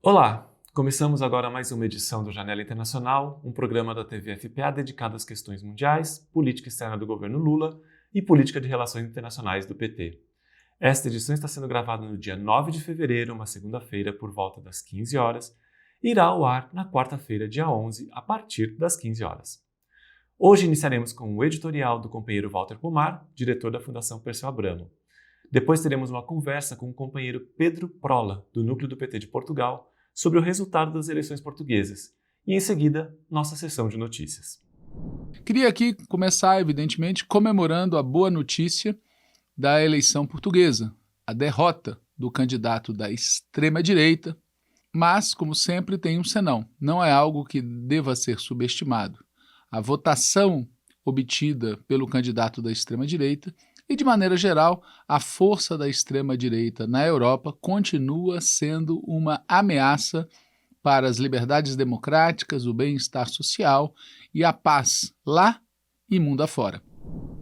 Olá! Começamos agora mais uma edição do Janela Internacional, um programa da TV FPA dedicado às questões mundiais, política externa do governo Lula e política de relações internacionais do PT. Esta edição está sendo gravada no dia 9 de fevereiro, uma segunda-feira, por volta das 15 horas, e irá ao ar na quarta-feira, dia 11, a partir das 15 horas. Hoje iniciaremos com o editorial do companheiro Walter Pomar, diretor da Fundação Perseu Abramo. Depois teremos uma conversa com o companheiro Pedro Prola, do Núcleo do PT de Portugal, sobre o resultado das eleições portuguesas. E em seguida, nossa sessão de notícias. Queria aqui começar, evidentemente, comemorando a boa notícia da eleição portuguesa, a derrota do candidato da extrema-direita, mas, como sempre, tem um senão. Não é algo que deva ser subestimado. A votação obtida pelo candidato da extrema-direita e, de maneira geral, a força da extrema-direita na Europa continua sendo uma ameaça para as liberdades democráticas, o bem-estar social e a paz lá e mundo afora.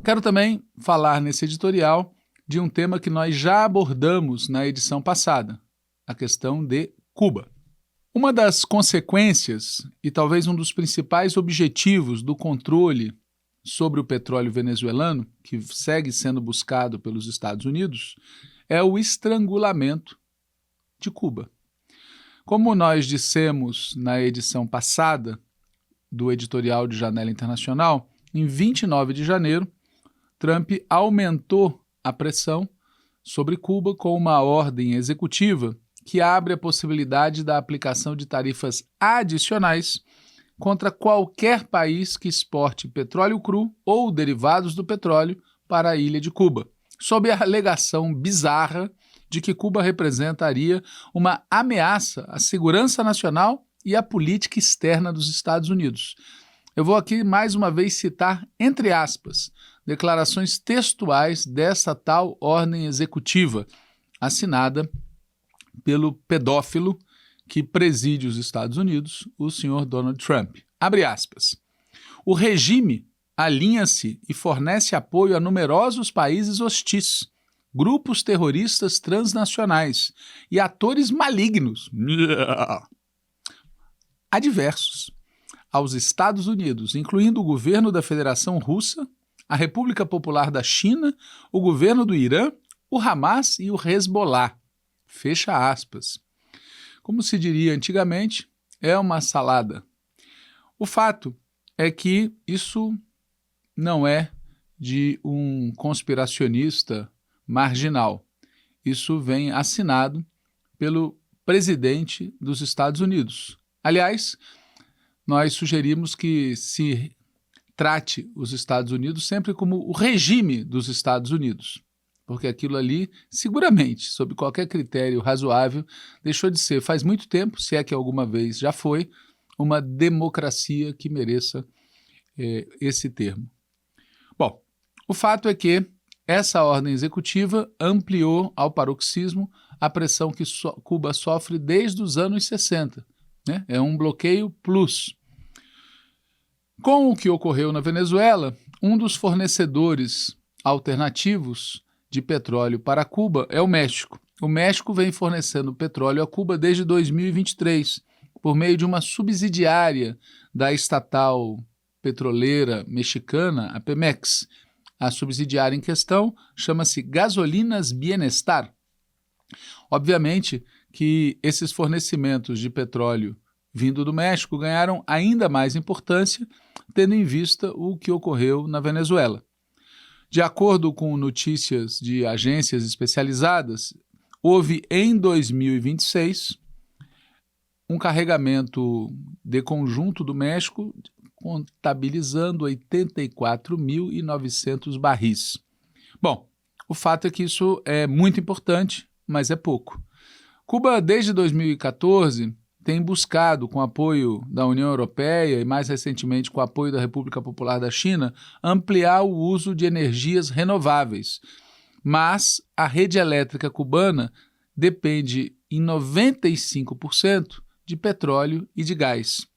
Quero também falar nesse editorial de um tema que nós já abordamos na edição passada, a questão de Cuba. Uma das consequências e talvez um dos principais objetivos do controle sobre o petróleo venezuelano, que segue sendo buscado pelos Estados Unidos, é o estrangulamento de Cuba. Como nós dissemos na edição passada do editorial de Janela Internacional, em 29 de janeiro, Trump aumentou a pressão sobre Cuba com uma ordem executiva que abre a possibilidade da aplicação de tarifas adicionais contra qualquer país que exporte petróleo cru ou derivados do petróleo para a ilha de Cuba, sob a alegação bizarra de que Cuba representaria uma ameaça à segurança nacional e à política externa dos Estados Unidos. Eu vou aqui mais uma vez citar, entre aspas, declarações textuais dessa tal ordem executiva, assinada pelo pedófilo que preside os Estados Unidos, o senhor Donald Trump. Abre aspas. O regime alinha-se e fornece apoio a numerosos países hostis, grupos terroristas transnacionais e atores malignos adversos aos Estados Unidos, incluindo o governo da Federação Russa, a República Popular da China, o governo do Irã, o Hamas e o Hezbollah. Fecha aspas. Como se diria antigamente, é uma salada. O fato é que isso não é de um conspiracionista marginal. Isso vem assinado pelo presidente dos Estados Unidos. Aliás, nós sugerimos que se trate os Estados Unidos sempre como o regime dos Estados Unidos, porque aquilo ali, seguramente, sob qualquer critério razoável, deixou de ser, faz muito tempo, se é que alguma vez já foi, uma democracia que mereça esse termo. Bom, o fato é que essa ordem executiva ampliou ao paroxismo a pressão que Cuba sofre desde os anos 60. Né? É um bloqueio plus. Com o que ocorreu na Venezuela, um dos fornecedores alternativos de petróleo para Cuba é o México. O México vem fornecendo petróleo a Cuba desde 2023, por meio de uma subsidiária da estatal petroleira mexicana, a Pemex. A subsidiária em questão chama-se Gasolinas Bienestar. Obviamente que esses fornecimentos de petróleo vindo do México ganharam ainda mais importância, tendo em vista o que ocorreu na Venezuela. De acordo com notícias de agências especializadas, houve em 2026 um carregamento de conjunto do México, contabilizando 84.900 barris. Bom, o fato é que isso é muito importante, mas é pouco. Cuba, desde 2014, tem buscado, com apoio da União Europeia e mais recentemente com apoio da República Popular da China, ampliar o uso de energias renováveis. Mas a rede elétrica cubana depende em 95% de petróleo e de gás.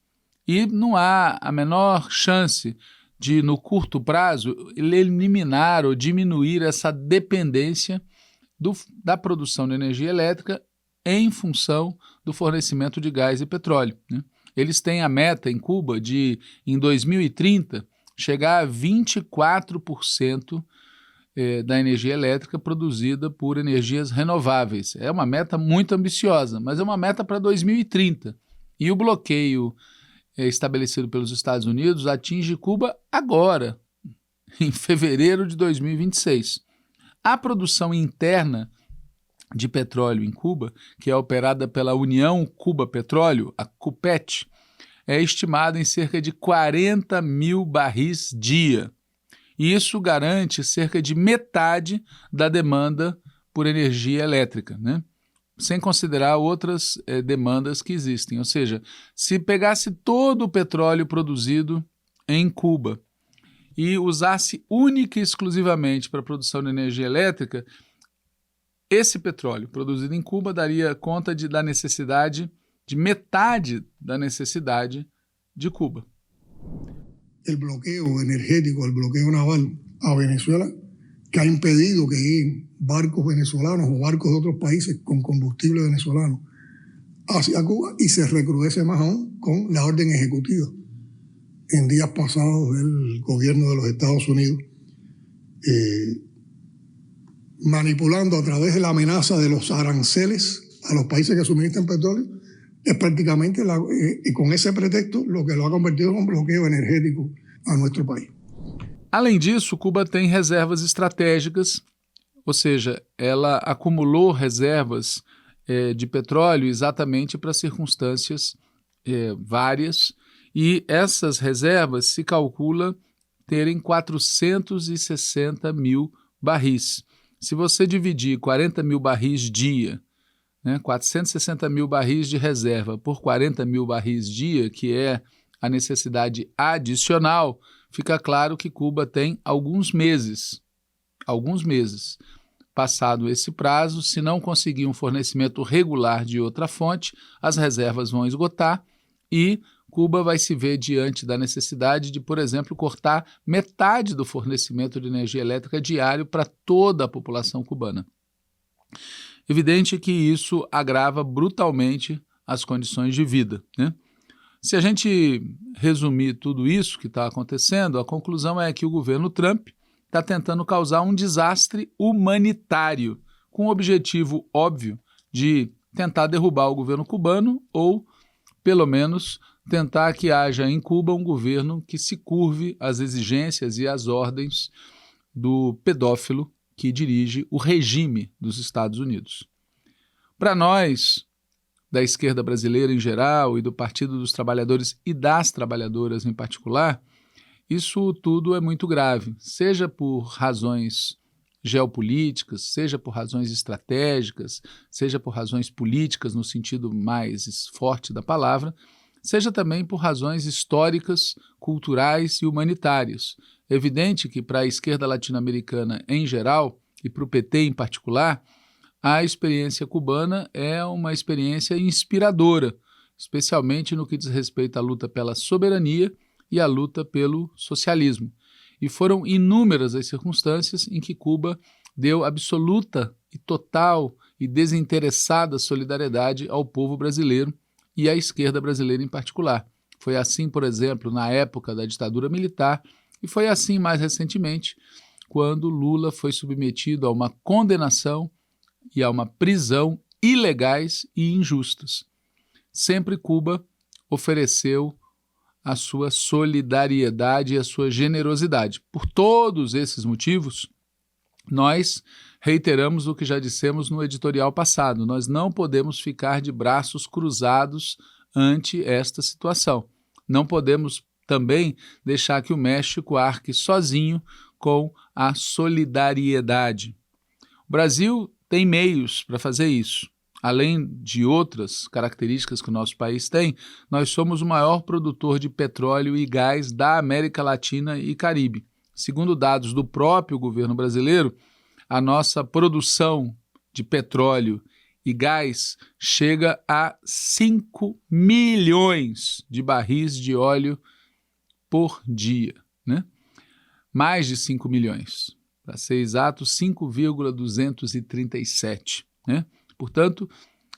E não há a menor chance de, no curto prazo, eliminar ou diminuir essa dependência da produção de energia elétrica em função do fornecimento de gás e petróleo, né? Eles têm a meta em Cuba de, em 2030, chegar a 24% da energia elétrica produzida por energias renováveis. É uma meta muito ambiciosa, mas é uma meta para 2030. E o bloqueio estabelecido pelos Estados Unidos atinge Cuba agora, em fevereiro de 2026. A produção interna de petróleo em Cuba, que é operada pela União Cuba Petróleo, a CUPET, é estimada em cerca de 40 mil barris dia. E isso garante cerca de metade da demanda por energia elétrica, né? Sem considerar outras demandas que existem. Ou seja, se pegasse todo o petróleo produzido em Cuba e usasse única e exclusivamente para a produção de energia elétrica, esse petróleo produzido em Cuba daria conta da necessidade de metade da necessidade de Cuba. El bloqueo energético, el bloqueo naval a Venezuela, que ha impedido que barcos venezolanos o barcos de otros países con combustible venezolano hacia Cuba, y se recrudece más aún con la orden ejecutiva en días pasados del gobierno de los Estados Unidos, manipulando a través de la amenaza de los aranceles a los países que suministran petróleo, es prácticamente, y con ese pretexto, lo que lo ha convertido en un bloqueo energético a nuestro país. Além disso, Cuba tem reservas estratégicas, ou seja, ela acumulou reservas de petróleo exatamente para circunstâncias várias, e essas reservas se calcula terem 460 mil barris. Se você dividir 40 mil barris dia, 460 mil barris de reserva por 40 mil barris dia, que é a necessidade adicional, fica claro que Cuba tem alguns meses. Passado esse prazo, se não conseguir um fornecimento regular de outra fonte, as reservas vão esgotar e Cuba vai se ver diante da necessidade de, por exemplo, cortar metade do fornecimento de energia elétrica diário para toda a população cubana. Evidente que isso agrava brutalmente as condições de vida, né? Se a gente resumir tudo isso que está acontecendo, a conclusão é que o governo Trump está tentando causar um desastre humanitário, com o objetivo óbvio de tentar derrubar o governo cubano ou, pelo menos, tentar que haja em Cuba um governo que se curve às exigências e às ordens do pedófilo que dirige o regime dos Estados Unidos. Para nós, da esquerda brasileira em geral e do Partido dos Trabalhadores e das Trabalhadoras em particular, isso tudo é muito grave, seja por razões geopolíticas, seja por razões estratégicas, seja por razões políticas no sentido mais forte da palavra, seja também por razões históricas, culturais e humanitárias. É evidente que para a esquerda latino-americana em geral e para o PT em particular, a experiência cubana é uma experiência inspiradora, especialmente no que diz respeito à luta pela soberania e à luta pelo socialismo. E foram inúmeras as circunstâncias em que Cuba deu absoluta e total e desinteressada solidariedade ao povo brasileiro e à esquerda brasileira em particular. Foi assim, por exemplo, na época da ditadura militar, e foi assim mais recentemente, quando Lula foi submetido a uma condenação e a uma prisão ilegais e injustas. Sempre Cuba ofereceu a sua solidariedade e a sua generosidade. Por todos esses motivos, nós reiteramos o que já dissemos no editorial passado. Nós não podemos ficar de braços cruzados ante esta situação. Não podemos também deixar que o México arque sozinho com a solidariedade. O Brasil tem meios para fazer isso. Além de outras características que o nosso país tem, nós somos o maior produtor de petróleo e gás da América Latina e Caribe. Segundo dados do próprio governo brasileiro, a nossa produção de petróleo e gás chega a 5 milhões de barris de óleo por dia. né? Mais de 5 milhões, para ser exato, 5,237, né? Portanto,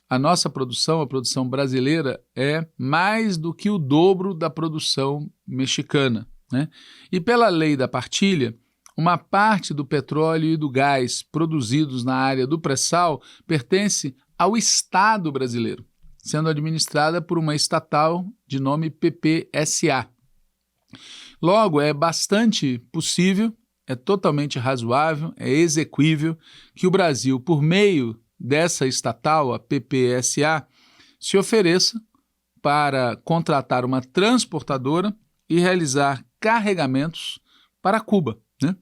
a nossa produção, a produção brasileira, é mais do que o dobro da produção mexicana, né? E pela lei da partilha, uma parte do petróleo e do gás produzidos na área do pré-sal pertence ao Estado brasileiro, sendo administrada por uma estatal de nome PPSA. Logo, é bastante possível, é totalmente razoável, é exequível que o Brasil, por meio dessa estatal, a PPSA, se ofereça para contratar uma transportadora e realizar carregamentos para Cuba, né?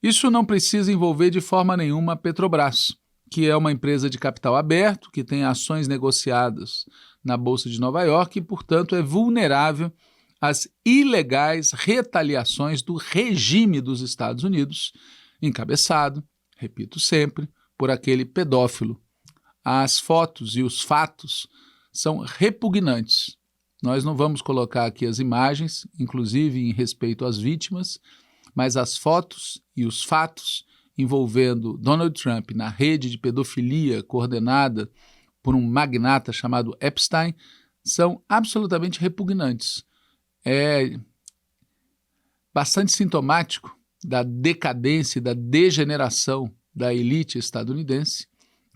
Isso não precisa envolver de forma nenhuma a Petrobras, que é uma empresa de capital aberto, que tem ações negociadas na Bolsa de Nova York e, portanto, é vulnerável às ilegais retaliações do regime dos Estados Unidos, encabeçado, repito sempre, por aquele pedófilo. As fotos e os fatos são repugnantes. Nós não vamos colocar aqui as imagens, inclusive em respeito às vítimas, mas as fotos e os fatos envolvendo Donald Trump na rede de pedofilia coordenada por um magnata chamado Epstein são absolutamente repugnantes. É bastante sintomático da decadência e da degeneração da elite estadunidense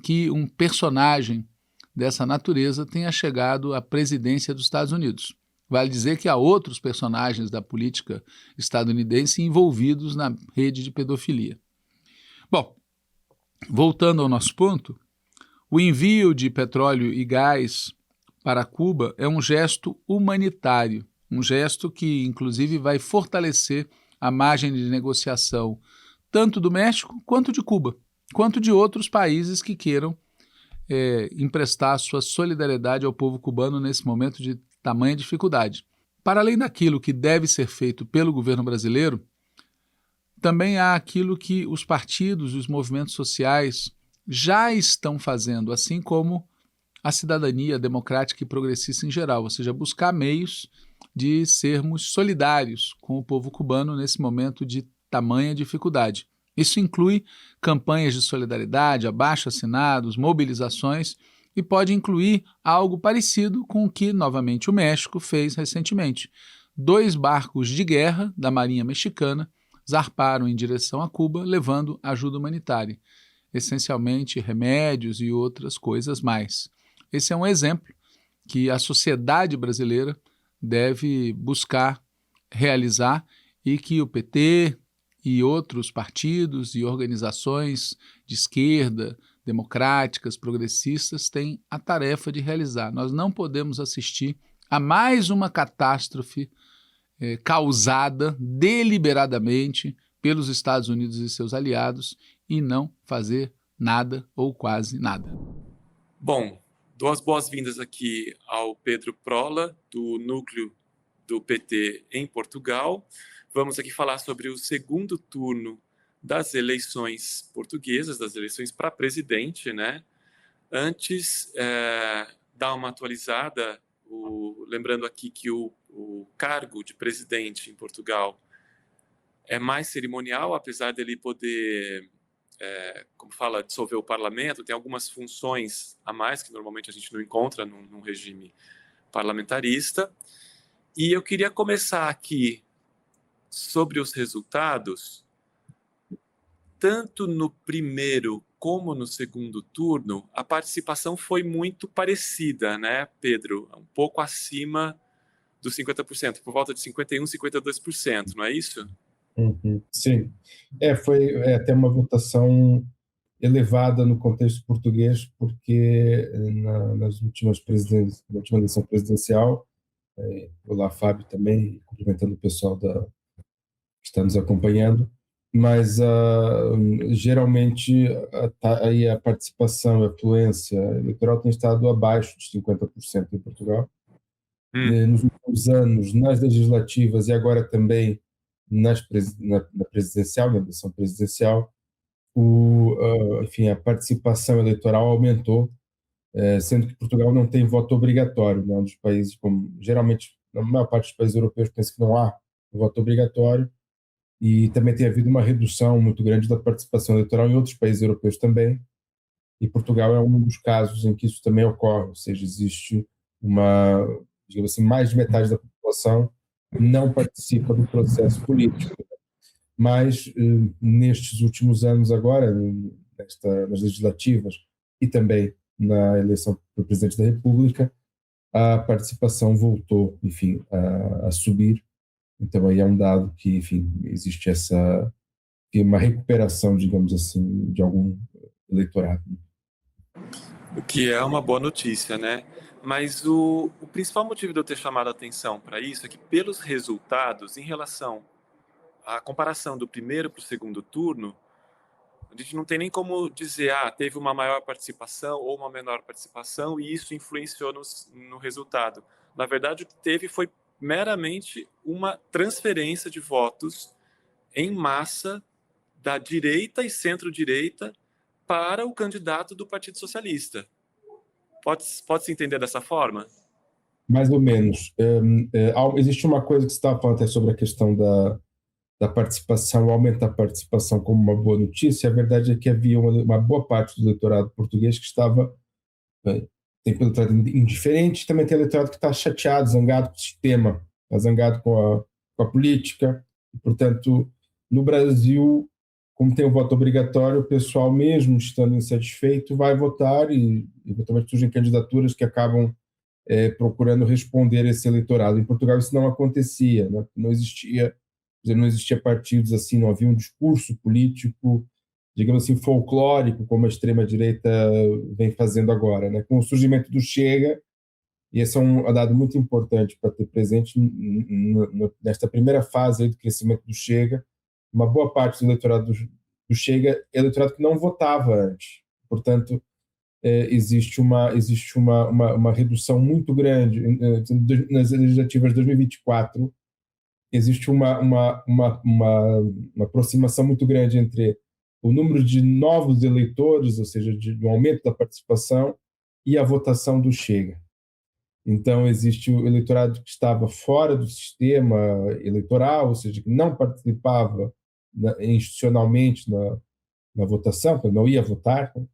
que um personagem dessa natureza tenha chegado à presidência dos Estados Unidos. Vale dizer que há outros personagens da política estadunidense envolvidos na rede de pedofilia. Bom, voltando ao nosso ponto, o envio de petróleo e gás para Cuba é um gesto humanitário, um gesto que, inclusive, vai fortalecer a margem de negociação tanto do México quanto de Cuba, quanto de outros países que queiram emprestar sua solidariedade ao povo cubano nesse momento de tamanha dificuldade. Para além daquilo que deve ser feito pelo governo brasileiro, também há aquilo que os partidos e os movimentos sociais já estão fazendo, assim como a cidadania democrática e progressista em geral, ou seja, buscar meios de sermos solidários com o povo cubano nesse momento de tamanha dificuldade. Isso inclui campanhas de solidariedade, abaixo-assinados, mobilizações e pode incluir algo parecido com o que, novamente, o México fez recentemente. 2 barcos de guerra da Marinha Mexicana zarparam em direção a Cuba, levando ajuda humanitária, essencialmente remédios e outras coisas mais. Esse é um exemplo que a sociedade brasileira deve buscar realizar e que o PT e outros partidos e organizações de esquerda, democráticas, progressistas, têm a tarefa de realizar. Nós não podemos assistir a mais uma catástrofe causada deliberadamente pelos Estados Unidos e seus aliados e não fazer nada ou quase nada. Bom, dou as boas-vindas aqui ao Pedro Prola, do núcleo do PT em Portugal. Vamos aqui falar sobre o segundo turno das eleições portuguesas, das eleições para presidente, né? Antes, dar uma atualizada, lembrando aqui que o cargo de presidente em Portugal é mais cerimonial, apesar dele poder, como fala, dissolver o parlamento, tem algumas funções a mais que normalmente a gente não encontra num regime parlamentarista. E eu queria começar aqui sobre os resultados, tanto no primeiro como no segundo turno, a participação foi muito parecida, né, Pedro? Um pouco acima dos 50%, por volta de 51%, 52%, não é isso? Sim. Foi até uma votação elevada no contexto português, porque na última eleição presidencial, olá Fábio também, cumprimentando o pessoal que está nos acompanhando, mas geralmente a participação, a afluência eleitoral tem estado abaixo de 50% em Portugal. Nos últimos anos, nas legislativas e agora também na presidencial, na eleição presidencial, enfim, a participação eleitoral aumentou, sendo que Portugal não tem voto obrigatório, né? Um dos países, como geralmente na maior parte dos países europeus pensa que não há o voto obrigatório, e também tem havido uma redução muito grande da participação eleitoral em outros países europeus também, e Portugal é um dos casos em que isso também ocorre, ou seja, existe uma, digamos assim, mais de metade da população não participa do processo político. Mas nestes últimos anos agora, nas legislativas e também na eleição para presidente da República, a participação voltou, enfim, a subir. Então aí é um dado que, enfim, existe uma recuperação, digamos assim, de algum eleitorado. O que é uma boa notícia, né? Mas o principal motivo de eu ter chamado a atenção para isso é que, pelos resultados, em relação à comparação do primeiro para o segundo turno, a gente não tem nem como dizer, teve uma maior participação ou uma menor participação e isso influenciou no resultado. Na verdade, o que teve foi meramente uma transferência de votos em massa da direita e centro-direita para o candidato do Partido Socialista. Pode-se entender dessa forma? Mais ou menos. Existe uma coisa que você estava falando até sobre a questão da participação, aumentar a participação como uma boa notícia. A verdade é que havia uma boa parte do eleitorado português que estava, tem eleitorado indiferente, também tem eleitorado que está chateado, zangado com o sistema, está zangado com a política. E, portanto, no Brasil, como tem o voto obrigatório, o pessoal, mesmo estando insatisfeito, vai votar e eventualmente surgem candidaturas que acabam procurando responder a esse eleitorado. Em Portugal isso não acontecia, né? Não existia partidos assim, não havia um discurso político, digamos assim, folclórico, como a extrema-direita vem fazendo agora, né? Com o surgimento do Chega, e esse é um dado muito importante para ter presente nesta primeira fase aí do crescimento do Chega, uma boa parte do eleitorado do Chega é eleitorado que não votava antes. Portanto, existe uma redução muito grande nas legislativas de 2024. Existe uma aproximação muito grande entre o número de novos eleitores, ou seja, de um aumento da participação, e a votação do Chega. Então, existe o eleitorado que estava fora do sistema eleitoral, ou seja, que não participava institucionalmente na votação, que não ia votar, né?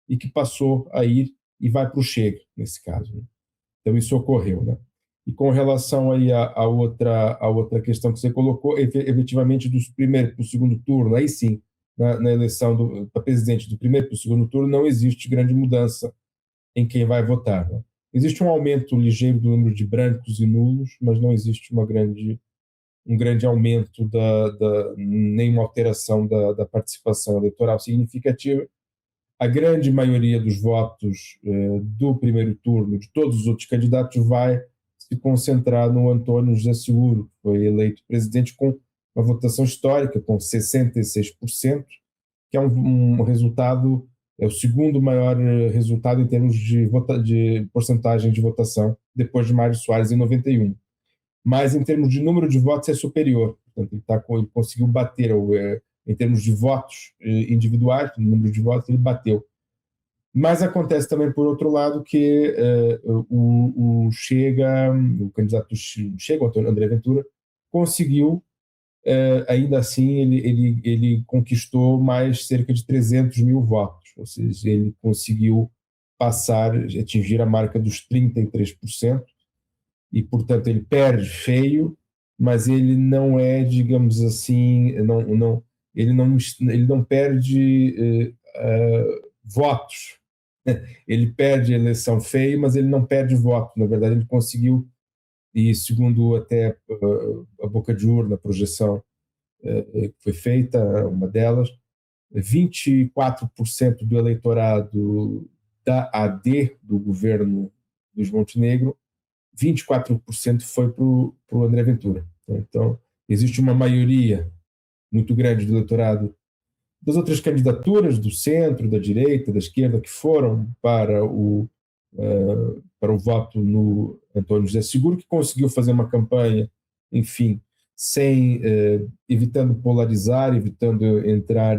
E que passou a ir e vai para o Chega, nesse caso, né? Então, isso ocorreu, né? E com relação aí a outra questão que você colocou, efetivamente, do primeiro para o segundo turno, aí sim, na eleição para presidente do primeiro para o segundo turno, não existe grande mudança em quem vai votar, né? Existe um aumento ligeiro do número de brancos e nulos, mas não existe um grande aumento, nenhuma alteração da participação eleitoral significativa. A grande maioria dos votos do primeiro turno, de todos os outros candidatos, vai se concentrar no Antônio José Seguro, que foi eleito presidente com uma votação histórica, com 66%, que é um resultado, é o segundo maior resultado em termos de porcentagem de votação, depois de Mário Soares em 91. Mas em termos de número de votos é superior, portanto ele conseguiu bater, em termos de votos individuais, no número de votos ele bateu. Mas acontece também, por outro lado, que o candidato do Chega, o André Ventura, conseguiu, ainda assim, ele conquistou mais cerca de 300 mil votos, ou seja, ele conseguiu atingir a marca dos 33%, e, portanto, ele perde feio, mas ele não é, digamos assim, ele não perde votos. Ele perde a eleição feio, mas ele não perde voto. Na verdade, ele conseguiu, e segundo até a boca de urna, a projeção que foi feita, uma delas, 24% do eleitorado da AD, do governo Luiz Montenegro, 24% foi para o André Ventura. Então, existe uma maioria muito grande do eleitorado das outras candidaturas, do centro, da direita, da esquerda, que foram para o voto no Antônio José Seguro, que conseguiu fazer uma campanha, enfim, evitando polarizar, evitando entrar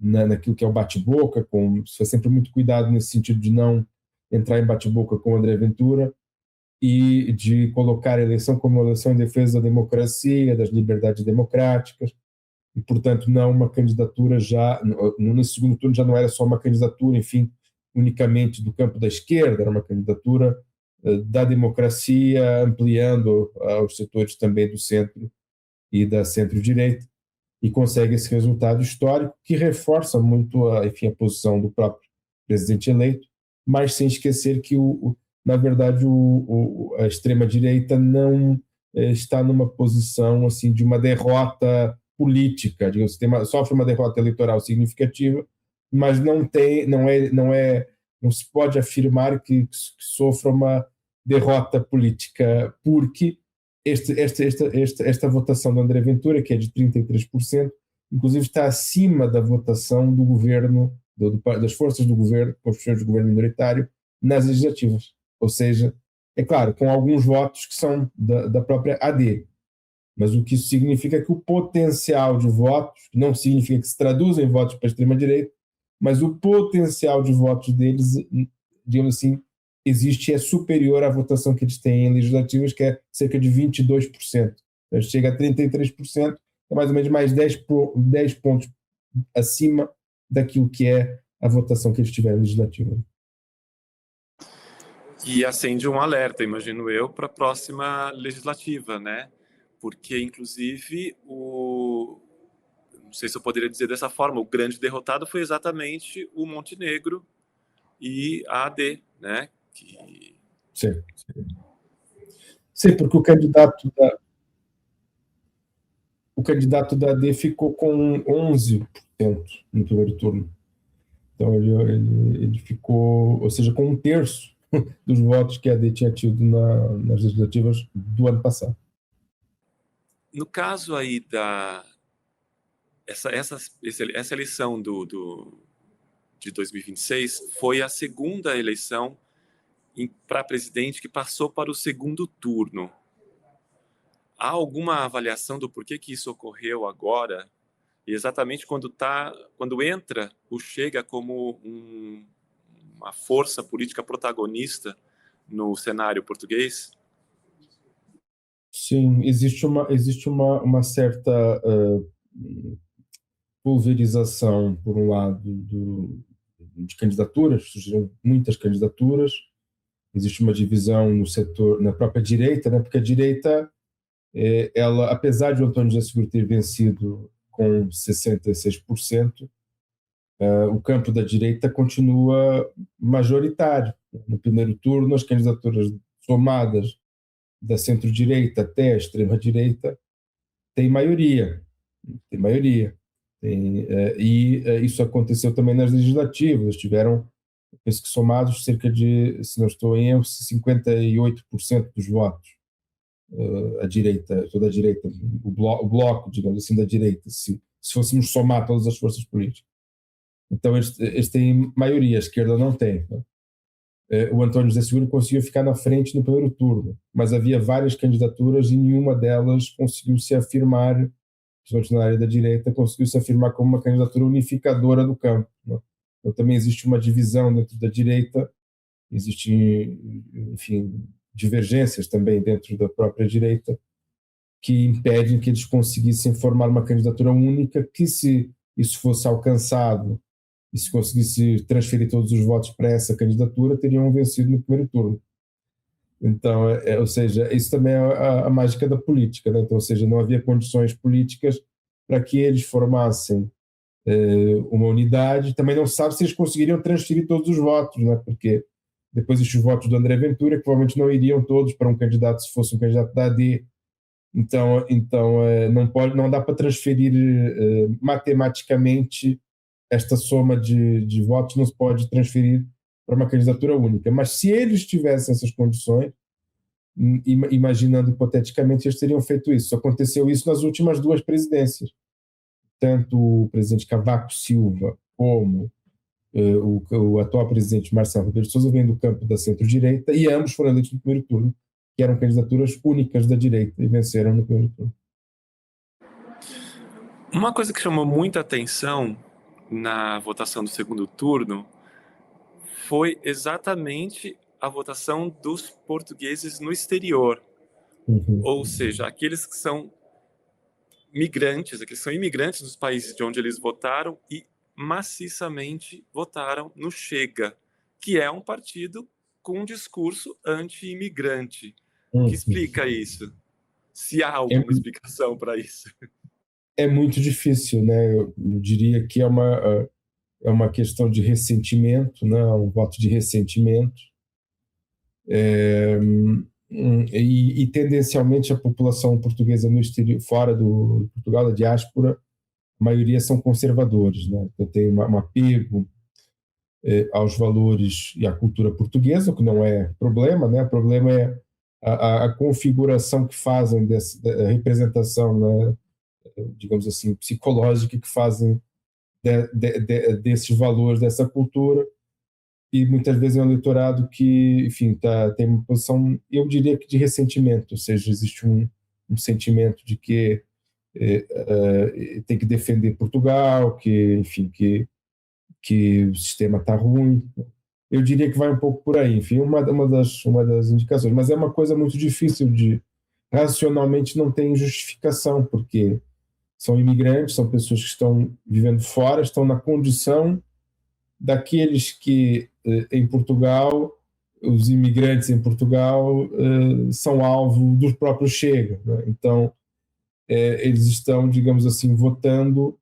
naquilo que é o bate-boca, foi sempre muito cuidado nesse sentido de não entrar em bate-boca com o André Ventura, e de colocar a eleição como uma eleição em defesa da democracia, das liberdades democráticas, e, portanto, não uma candidatura já, nesse segundo turno já não era só uma candidatura, enfim, unicamente do campo da esquerda, era uma candidatura da democracia, ampliando aos setores também do centro e da centro-direita, e consegue esse resultado histórico que reforça muito enfim, a posição do próprio presidente eleito, mas sem esquecer que, na verdade, a extrema-direita não está numa posição assim, de uma derrota política, digamos, sofre uma derrota eleitoral significativa, mas não se pode afirmar que sofra uma derrota política, porque esta votação do André Ventura, que é de 33%, inclusive está acima da votação do governo, das forças do governo, construções do governo minoritário, nas legislativas. Ou seja, é claro, com alguns votos que são da própria AD, mas o que isso significa é que o potencial de votos, não significa que se traduzem em votos para a extrema-direita, mas o potencial de votos deles, digamos assim, existe e é superior à votação que eles têm em legislativas, que é cerca de 22%. Então, chega a 33%, é mais ou menos mais 10 pontos acima daquilo que é a votação que eles tiveram legislativa. E acende um alerta, imagino eu, para a próxima legislativa, né? Porque, inclusive, não sei se eu poderia dizer dessa forma, o grande derrotado foi exatamente o Montenegro e a AD, né? Sim. Sim, porque o candidato da AD ficou com 11% no primeiro turno. Então ele ficou, ou seja, com 1/3 dos votos que a AD tinha tido nas legislativas do ano passado. No caso aí essa eleição de 2026 foi a segunda eleição para presidente que passou para o segundo turno. Há alguma avaliação do porquê que isso ocorreu agora? E exatamente quando entra o Chega como uma força política protagonista no cenário português? Sim, existe uma certa pulverização, por um lado, de candidaturas, surgiram muitas candidaturas, existe uma divisão no setor, na própria direita, né, porque a direita, ela, apesar de o António José Seguro ter vencido com 66%, o campo da direita continua majoritário. No primeiro turno, as candidaturas somadas da centro-direita até a extrema-direita têm maioria. Isso aconteceu também nas legislativas, tiveram, penso que somados, cerca de, se não estou em erro, 58% dos votos. A direita, toda a direita, o bloco, digamos assim, da direita, se fôssemos somar todas as forças políticas. Então eles têm maioria, a esquerda não tem. Né? O António José Seguro conseguiu ficar na frente no primeiro turno, mas havia várias candidaturas e nenhuma delas conseguiu se afirmar, principalmente na área da direita, conseguiu se afirmar como uma candidatura unificadora do campo. Né? Então também existe uma divisão dentro da direita, existem, enfim, divergências também dentro da própria direita que impedem que eles conseguissem formar uma candidatura única que, se isso fosse alcançado e se conseguisse transferir todos os votos para essa candidatura, teriam vencido no primeiro turno. Então, ou seja, isso também é a mágica da política, né? Então, ou seja, não havia condições políticas para que eles formassem uma unidade. Também não se sabe se eles conseguiriam transferir todos os votos, né? Porque depois estes votos do André Ventura, que provavelmente não iriam todos para um candidato se fosse um candidato da AD. Então não dá para transferir matematicamente esta soma de votos, não se pode transferir para uma candidatura única. Mas se eles tivessem essas condições, imaginando hipoteticamente, eles teriam feito isso. Aconteceu isso nas últimas duas presidências. Tanto o presidente Cavaco Silva como o atual presidente Marcelo Rebelo de Sousa vêm do campo da centro-direita e ambos foram eleitos no primeiro turno, que eram candidaturas únicas da direita e venceram no primeiro turno. Uma coisa que chamou muita atenção na votação do segundo turno foi exatamente a votação dos portugueses no exterior. Ou seja, aqueles que são migrantes, aqueles que são imigrantes nos países de onde eles votaram e maciçamente votaram no Chega, que é um partido com um discurso anti-imigrante. O que explica isso? Se há alguma explicação para isso. É muito difícil, né? Eu diria que é uma questão de ressentimento, né? Um voto de ressentimento. E tendencialmente a população portuguesa no exterior, fora do Portugal, a diáspora, a maioria são conservadores, né? Eu tenho um apego aos valores e à cultura portuguesa, o que não é problema, né? O problema é a configuração que fazem da representação, né? Digamos assim, psicológica que fazem desses valores, dessa cultura, e muitas vezes é um eleitorado que, enfim, tem uma posição, eu diria que de ressentimento, ou seja, existe um sentimento de que tem que defender Portugal, que, enfim, que o sistema está ruim. Eu diria que vai um pouco por aí, enfim, uma das indicações, mas é uma coisa muito difícil racionalmente não tem justificação, porque são imigrantes, são pessoas que estão vivendo fora, estão na condição daqueles que em Portugal, os imigrantes em Portugal são alvo do próprio Chega, né? Então eles estão, digamos assim, votando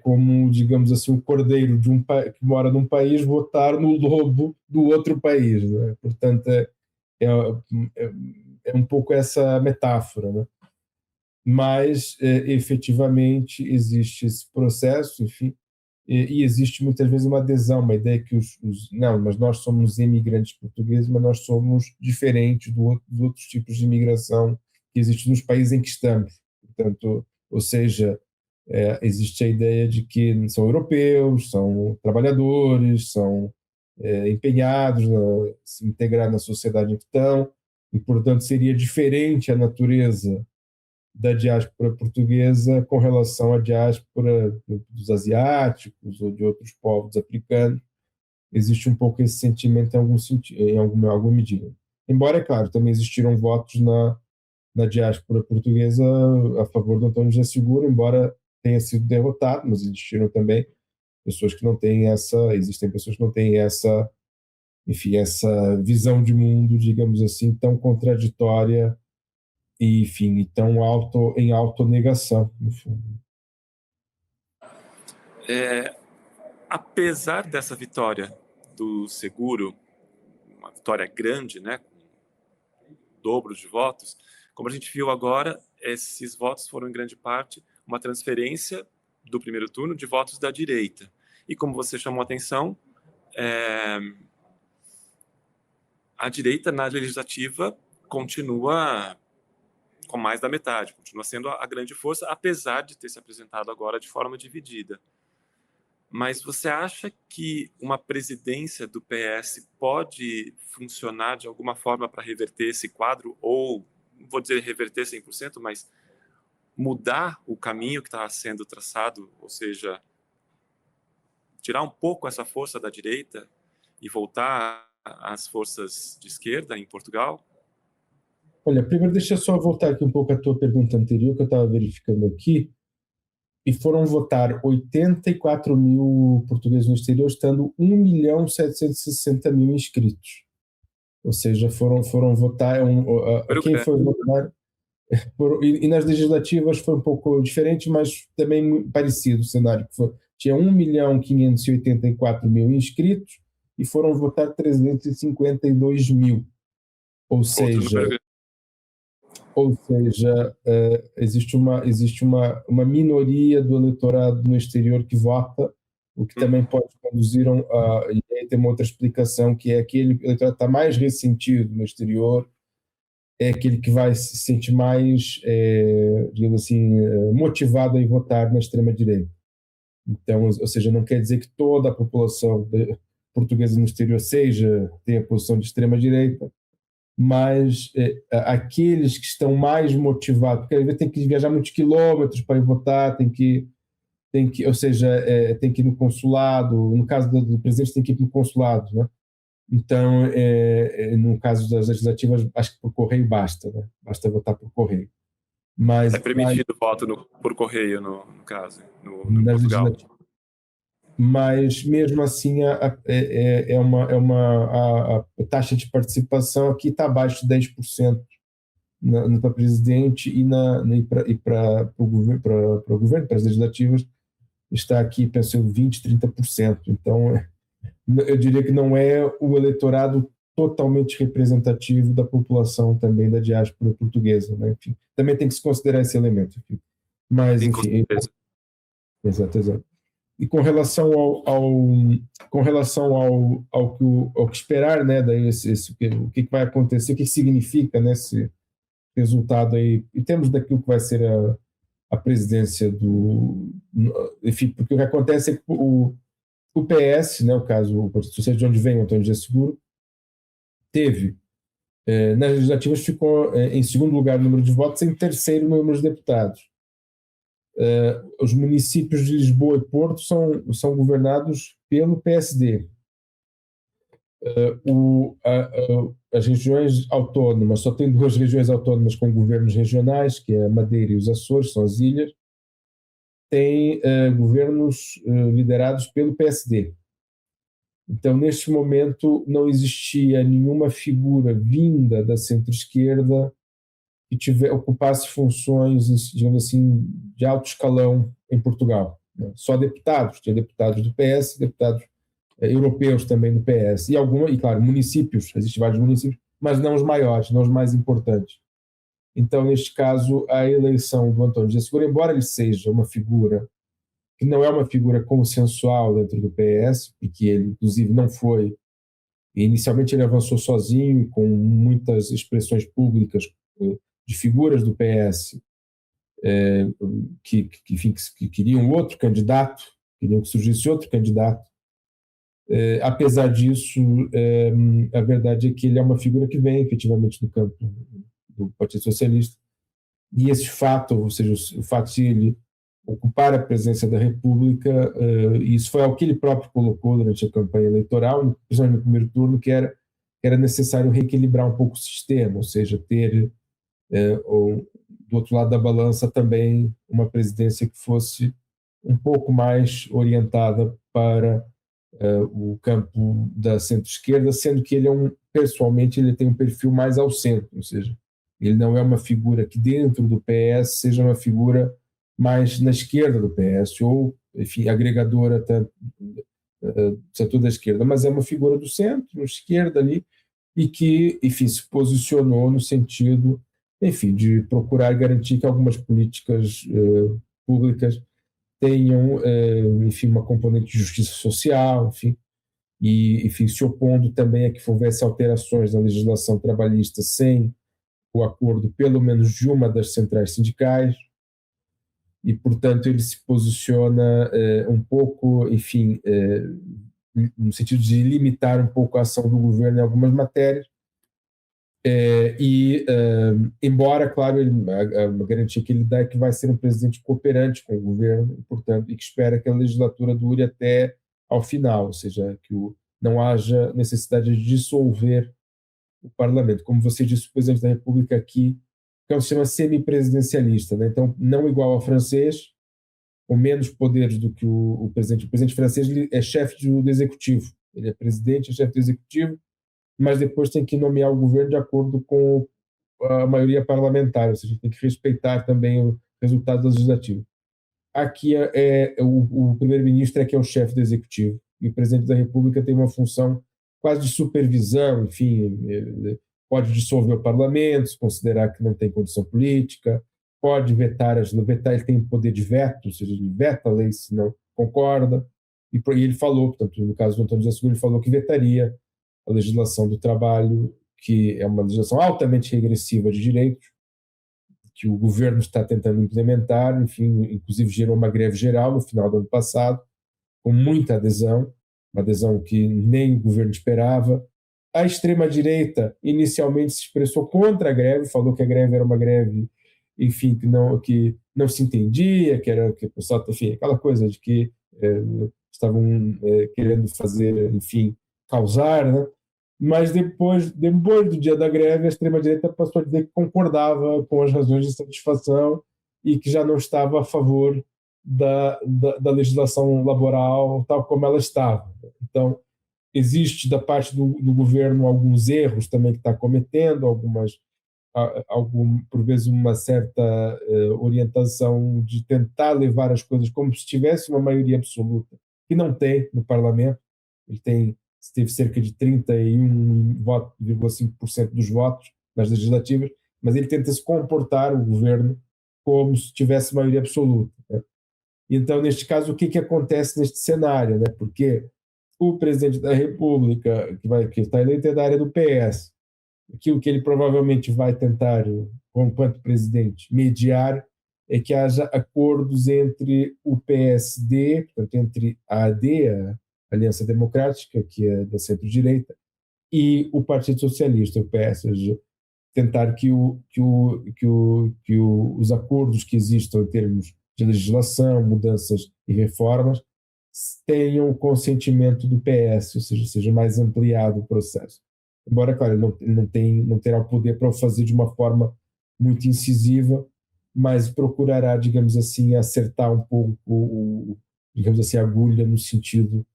como, digamos assim, um cordeiro que mora num país votar no lobo do outro país, né? Portanto é um pouco essa metáfora, né? Mas efetivamente existe esse processo, enfim, e existe muitas vezes uma adesão, uma ideia que não, mas nós somos imigrantes portugueses, mas nós somos diferentes dos outros tipos de imigração que existem nos países em que estamos. Portanto, ou seja, existe a ideia de que são europeus, são trabalhadores, são empenhados a se integrar na sociedade em que estão, e, portanto, seria diferente a natureza da diáspora portuguesa com relação à diáspora dos asiáticos ou de outros povos africanos. Existe um pouco esse sentimento em alguma medida. Embora, é claro, também existiram votos na diáspora portuguesa a favor do António José Seguro, embora tenha sido derrotado, mas existiram também pessoas que não têm existem pessoas que não têm enfim, essa visão de mundo, digamos assim, tão contraditória e, enfim, tão em autonegação, no fundo. Apesar dessa vitória do Seguro, uma vitória grande, né, com dobro de votos, como a gente viu agora, esses votos foram em grande parte uma transferência do primeiro turno de votos da direita. E como você chamou a atenção, a direita na legislativa continua com mais da metade, continua sendo a grande força, apesar de ter se apresentado agora de forma dividida. Mas você acha que uma presidência do PS pode funcionar de alguma forma para reverter esse quadro? Ou, não vou dizer reverter 100%, mas mudar o caminho que está sendo traçado? Ou seja, tirar um pouco essa força da direita e voltar às forças de esquerda em Portugal? Olha, primeiro deixa eu só voltar aqui um pouco à tua pergunta anterior, que eu estava verificando aqui, e foram votar 84 mil portugueses no exterior, estando 1.760.000 inscritos. Ou seja, foram votar... quem foi votar... E nas legislativas foi um pouco diferente, mas também parecido o cenário. Tinha 1.584.000 inscritos e foram votar 352 mil. Ou seja, existe uma minoria do eleitorado no exterior que vota, o que também pode conduzir e aí tem uma outra explicação, que é aquele eleitorado que está mais ressentido no exterior, é aquele que vai se sentir mais, digamos assim, motivado a ir votar na extrema-direita. Então, ou seja, não quer dizer que toda a população portuguesa no exterior tenha posição de extrema-direita, mas aqueles que estão mais motivados, porque às vezes tem que viajar muitos quilômetros para ir votar, ou seja, tem que ir no consulado, no caso do presidente tem que ir no consulado, né? Então, no caso das legislativas, acho que por correio basta, né? Basta votar por correio. Mas É permitido voto por correio, no caso, no nas Portugal. legislativas. Mas mesmo assim a taxa de participação aqui está abaixo de 10% para presidente e para o governo, para as legislativas, está aqui, penso eu, 20%, 30%. Então, eu diria que não é o eleitorado totalmente representativo da população também da diáspora portuguesa, né? Enfim, também tem que se considerar esse elemento. Enfim. Mas, Sim, com enfim, certeza. exato. E com relação ao que esperar, né, daí o que vai acontecer, o que significa, né, esse resultado aí, em termos daquilo que vai ser a presidência enfim, porque o que acontece é que o PS, né, o caso, o Partido Socialista, de onde vem o António José Seguro, teve, nas legislativas, ficou em segundo lugar no número de votos, em terceiro no número de deputados. Os municípios de Lisboa e Porto são governados pelo PSD. As regiões autónomas, só tem 2 regiões autónomas com governos regionais, que é a Madeira e os Açores, são as ilhas, têm governos liderados pelo PSD. Então, neste momento, não existia nenhuma figura vinda da centro-esquerda que ocupasse funções, digamos assim, de alto escalão em Portugal, né? Só deputados, tinha deputados do PS, deputados europeus também do PS, e claro, municípios, existem vários municípios, mas não os maiores, não os mais importantes. Então, neste caso, a eleição do António José Seguro, embora ele seja uma figura que não é uma figura consensual dentro do PS, porque ele, inclusive, não foi. Inicialmente, ele avançou sozinho, com muitas expressões públicas de figuras do PS que queriam outro candidato, queriam que surgisse outro candidato. Apesar disso, a verdade é que ele é uma figura que vem efetivamente do campo do Partido Socialista, e esse fato, ou seja, o fato de ele ocupar a presidência da República, e isso foi algo que ele próprio colocou durante a campanha eleitoral, principalmente no primeiro turno, que era necessário reequilibrar um pouco o sistema, ou seja, ter do outro lado da balança também uma presidência que fosse um pouco mais orientada para o campo da centro-esquerda, sendo que ele pessoalmente ele tem um perfil mais ao centro, ou seja, ele não é uma figura que dentro do PS seja uma figura mais na esquerda do PS, ou, enfim, agregadora do setor da esquerda, mas é uma figura do centro, esquerda ali, e que, enfim, se posicionou no sentido, enfim, de procurar garantir que algumas políticas públicas tenham, enfim, uma componente de justiça social, enfim, e, enfim, se opondo também a que houvesse alterações na legislação trabalhista sem o acordo, pelo menos, de uma das centrais sindicais, e, portanto, ele se posiciona um pouco, enfim, no sentido de limitar um pouco a ação do governo em algumas matérias, embora, claro, a garantia que ele dá é que vai ser um presidente cooperante com o governo, portanto, e que espera que a legislatura dure até ao final, ou seja, que não haja necessidade de dissolver o parlamento. Como você disse, o presidente da República aqui, que é um sistema semipresidencialista, né? Então, não igual ao francês, com menos poderes do que o presidente. O presidente francês é chefe do executivo, ele é presidente, é chefe do executivo, mas depois tem que nomear o governo de acordo com a maioria parlamentar, ou seja, tem que respeitar também o resultado legislativo. Aqui o primeiro-ministro que é o chefe do executivo, e o presidente da República tem uma função quase de supervisão, enfim, pode dissolver o parlamento, considerar que não tem condição política, pode vetar, ele tem poder de veto, ou seja, ele veta a lei se não concorda, e ele falou, portanto, no caso do António José Seguro, ele falou que vetaria a legislação do trabalho, que é uma legislação altamente regressiva de direitos, que o governo está tentando implementar, enfim, inclusive gerou uma greve geral no final do ano passado, com muita adesão, uma adesão que nem o governo esperava. A extrema-direita inicialmente se expressou contra a greve, falou que a greve era uma greve, enfim, que não se entendia, que era, enfim, aquela coisa de que estavam querendo fazer, enfim, causar, né? mas depois do dia da greve, a extrema-direita passou a dizer que concordava com as razões de satisfação e que já não estava a favor da legislação laboral tal como ela estava. Então, existe da parte do governo alguns erros também que está cometendo, por vezes uma certa orientação de tentar levar as coisas como se tivesse uma maioria absoluta, que não tem no parlamento. Ele teve cerca de 31,5% dos votos nas legislativas, mas ele tenta se comportar, o governo, como se tivesse maioria absoluta, né? Então, neste caso, o que acontece neste cenário, né? Porque o presidente da República, que está eleito, é da área do PS. Aquilo que ele provavelmente vai tentar, enquanto presidente, mediar é que haja acordos entre o PSD, portanto, entre a AD, a Aliança Democrática, que é da centro-direita, e o Partido Socialista, o PS, ou seja, tentar que os acordos que existam em termos de legislação, mudanças e reformas tenham o consentimento do PS, ou seja mais ampliado o processo. Embora, claro, ele não terá o poder para o fazer de uma forma muito incisiva, mas procurará, digamos assim, acertar um pouco, digamos assim, a agulha no sentido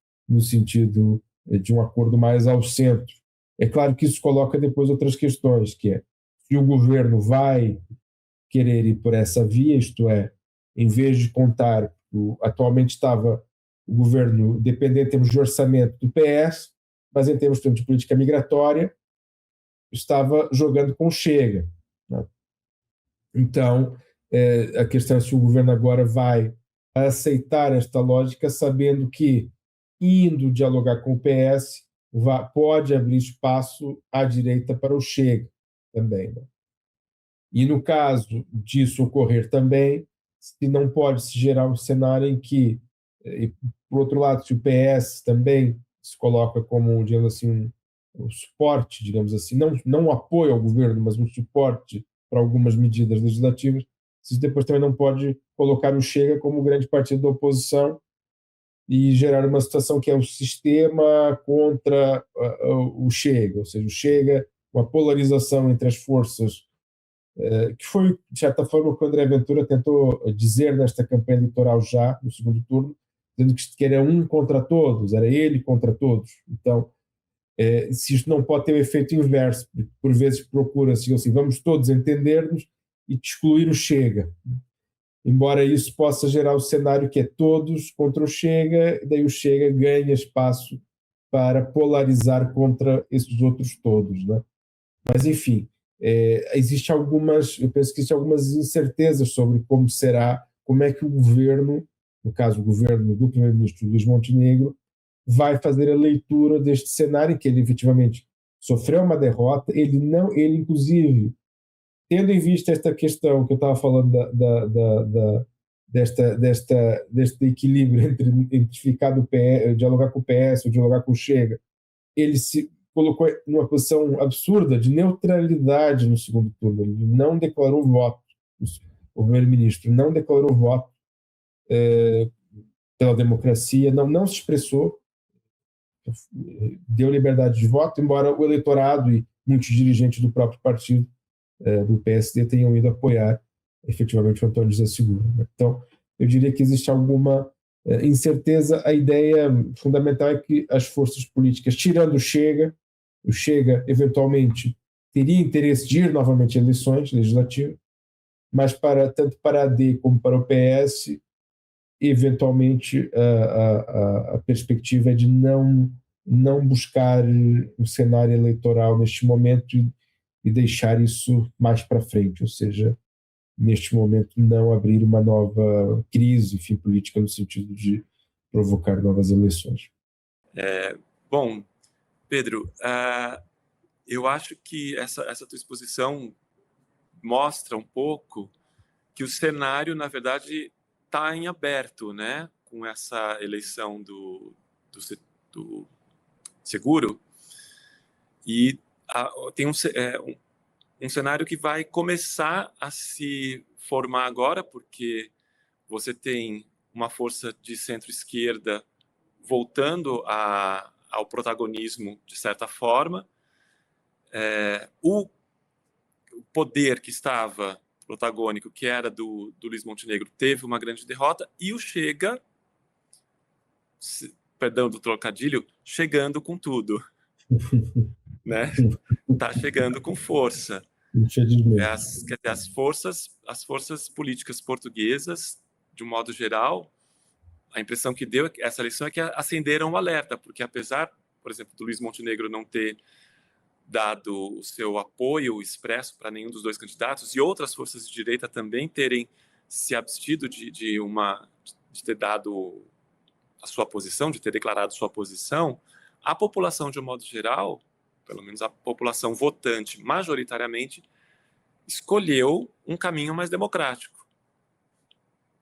de um acordo mais ao centro. É claro que isso coloca depois outras questões, que é se o governo vai querer ir por essa via, isto é, em vez de contar, atualmente estava o governo dependente em termos de orçamento do PS, mas em termos de política migratória, estava jogando com o Chega, né? Então, a questão é se o governo agora vai aceitar esta lógica, sabendo que, indo dialogar com o PS, pode abrir espaço à direita para o Chega também, né? E no caso disso ocorrer também, se não pode se gerar um cenário em que, por outro lado, se o PS também se coloca como, digamos assim, um suporte, digamos assim, não um apoio ao governo, mas um suporte para algumas medidas legislativas, se depois também não pode colocar o Chega como grande partido da oposição e gerar uma situação que é o sistema contra o Chega, ou seja, o Chega, uma polarização entre as forças, que foi, de certa forma, o que o André Ventura tentou dizer nesta campanha eleitoral já, no segundo turno, dizendo que era um contra todos, era ele contra todos. Então, se isto não pode ter o efeito inverso, porque por vezes procura-se assim, vamos todos entender-nos e excluir o Chega. Embora isso possa gerar o cenário que é todos contra o Chega, daí o Chega ganha espaço para polarizar contra esses outros todos, né? Mas, enfim, eu penso que existem algumas incertezas sobre como é que o governo, no caso o governo do primeiro-ministro Luís Montenegro, vai fazer a leitura deste cenário em que ele efetivamente sofreu uma derrota, ele inclusive, tendo em vista esta questão que eu estava falando deste equilíbrio entre ficar do PS, dialogar com o PS ou dialogar com o Chega, ele se colocou numa posição absurda de neutralidade no segundo turno. Ele não declarou voto, o primeiro-ministro não declarou voto pela democracia, não se expressou, deu liberdade de voto, embora o eleitorado e muitos dirigentes do próprio partido, do PSD, tenham ido apoiar efetivamente o Antônio José Seguro. Então, eu diria que existe alguma incerteza. A ideia fundamental é que as forças políticas, tirando o Chega eventualmente teria interesse de ir novamente a eleições legislativas, mas tanto para a AD como para o PS, eventualmente a perspectiva é de não buscar um cenário eleitoral neste momento e deixar isso mais para frente, ou seja, neste momento não abrir uma nova crise, enfim, política no sentido de provocar novas eleições. Bom, Pedro, eu acho que essa tua exposição mostra um pouco que o cenário, na verdade, está em aberto, né? Com essa eleição do Seguro. E tem um cenário que vai começar a se formar agora, porque você tem uma força de centro-esquerda voltando ao protagonismo, de certa forma, o poder que estava protagônico, que era do Luiz Montenegro, teve uma grande derrota, e o Chega, perdão do trocadilho, chegando com tudo, né? Tá chegando com força. As forças políticas portuguesas, de um modo geral, a impressão que deu essa eleição é que acenderam o alerta, porque apesar, por exemplo, do Luiz Montenegro não ter dado o seu apoio expresso para nenhum dos dois candidatos, e outras forças de direita também terem se abstido de ter dado a sua posição, de ter declarado sua posição, a população, de um modo geral, pelo menos a população votante, majoritariamente, escolheu um caminho mais democrático.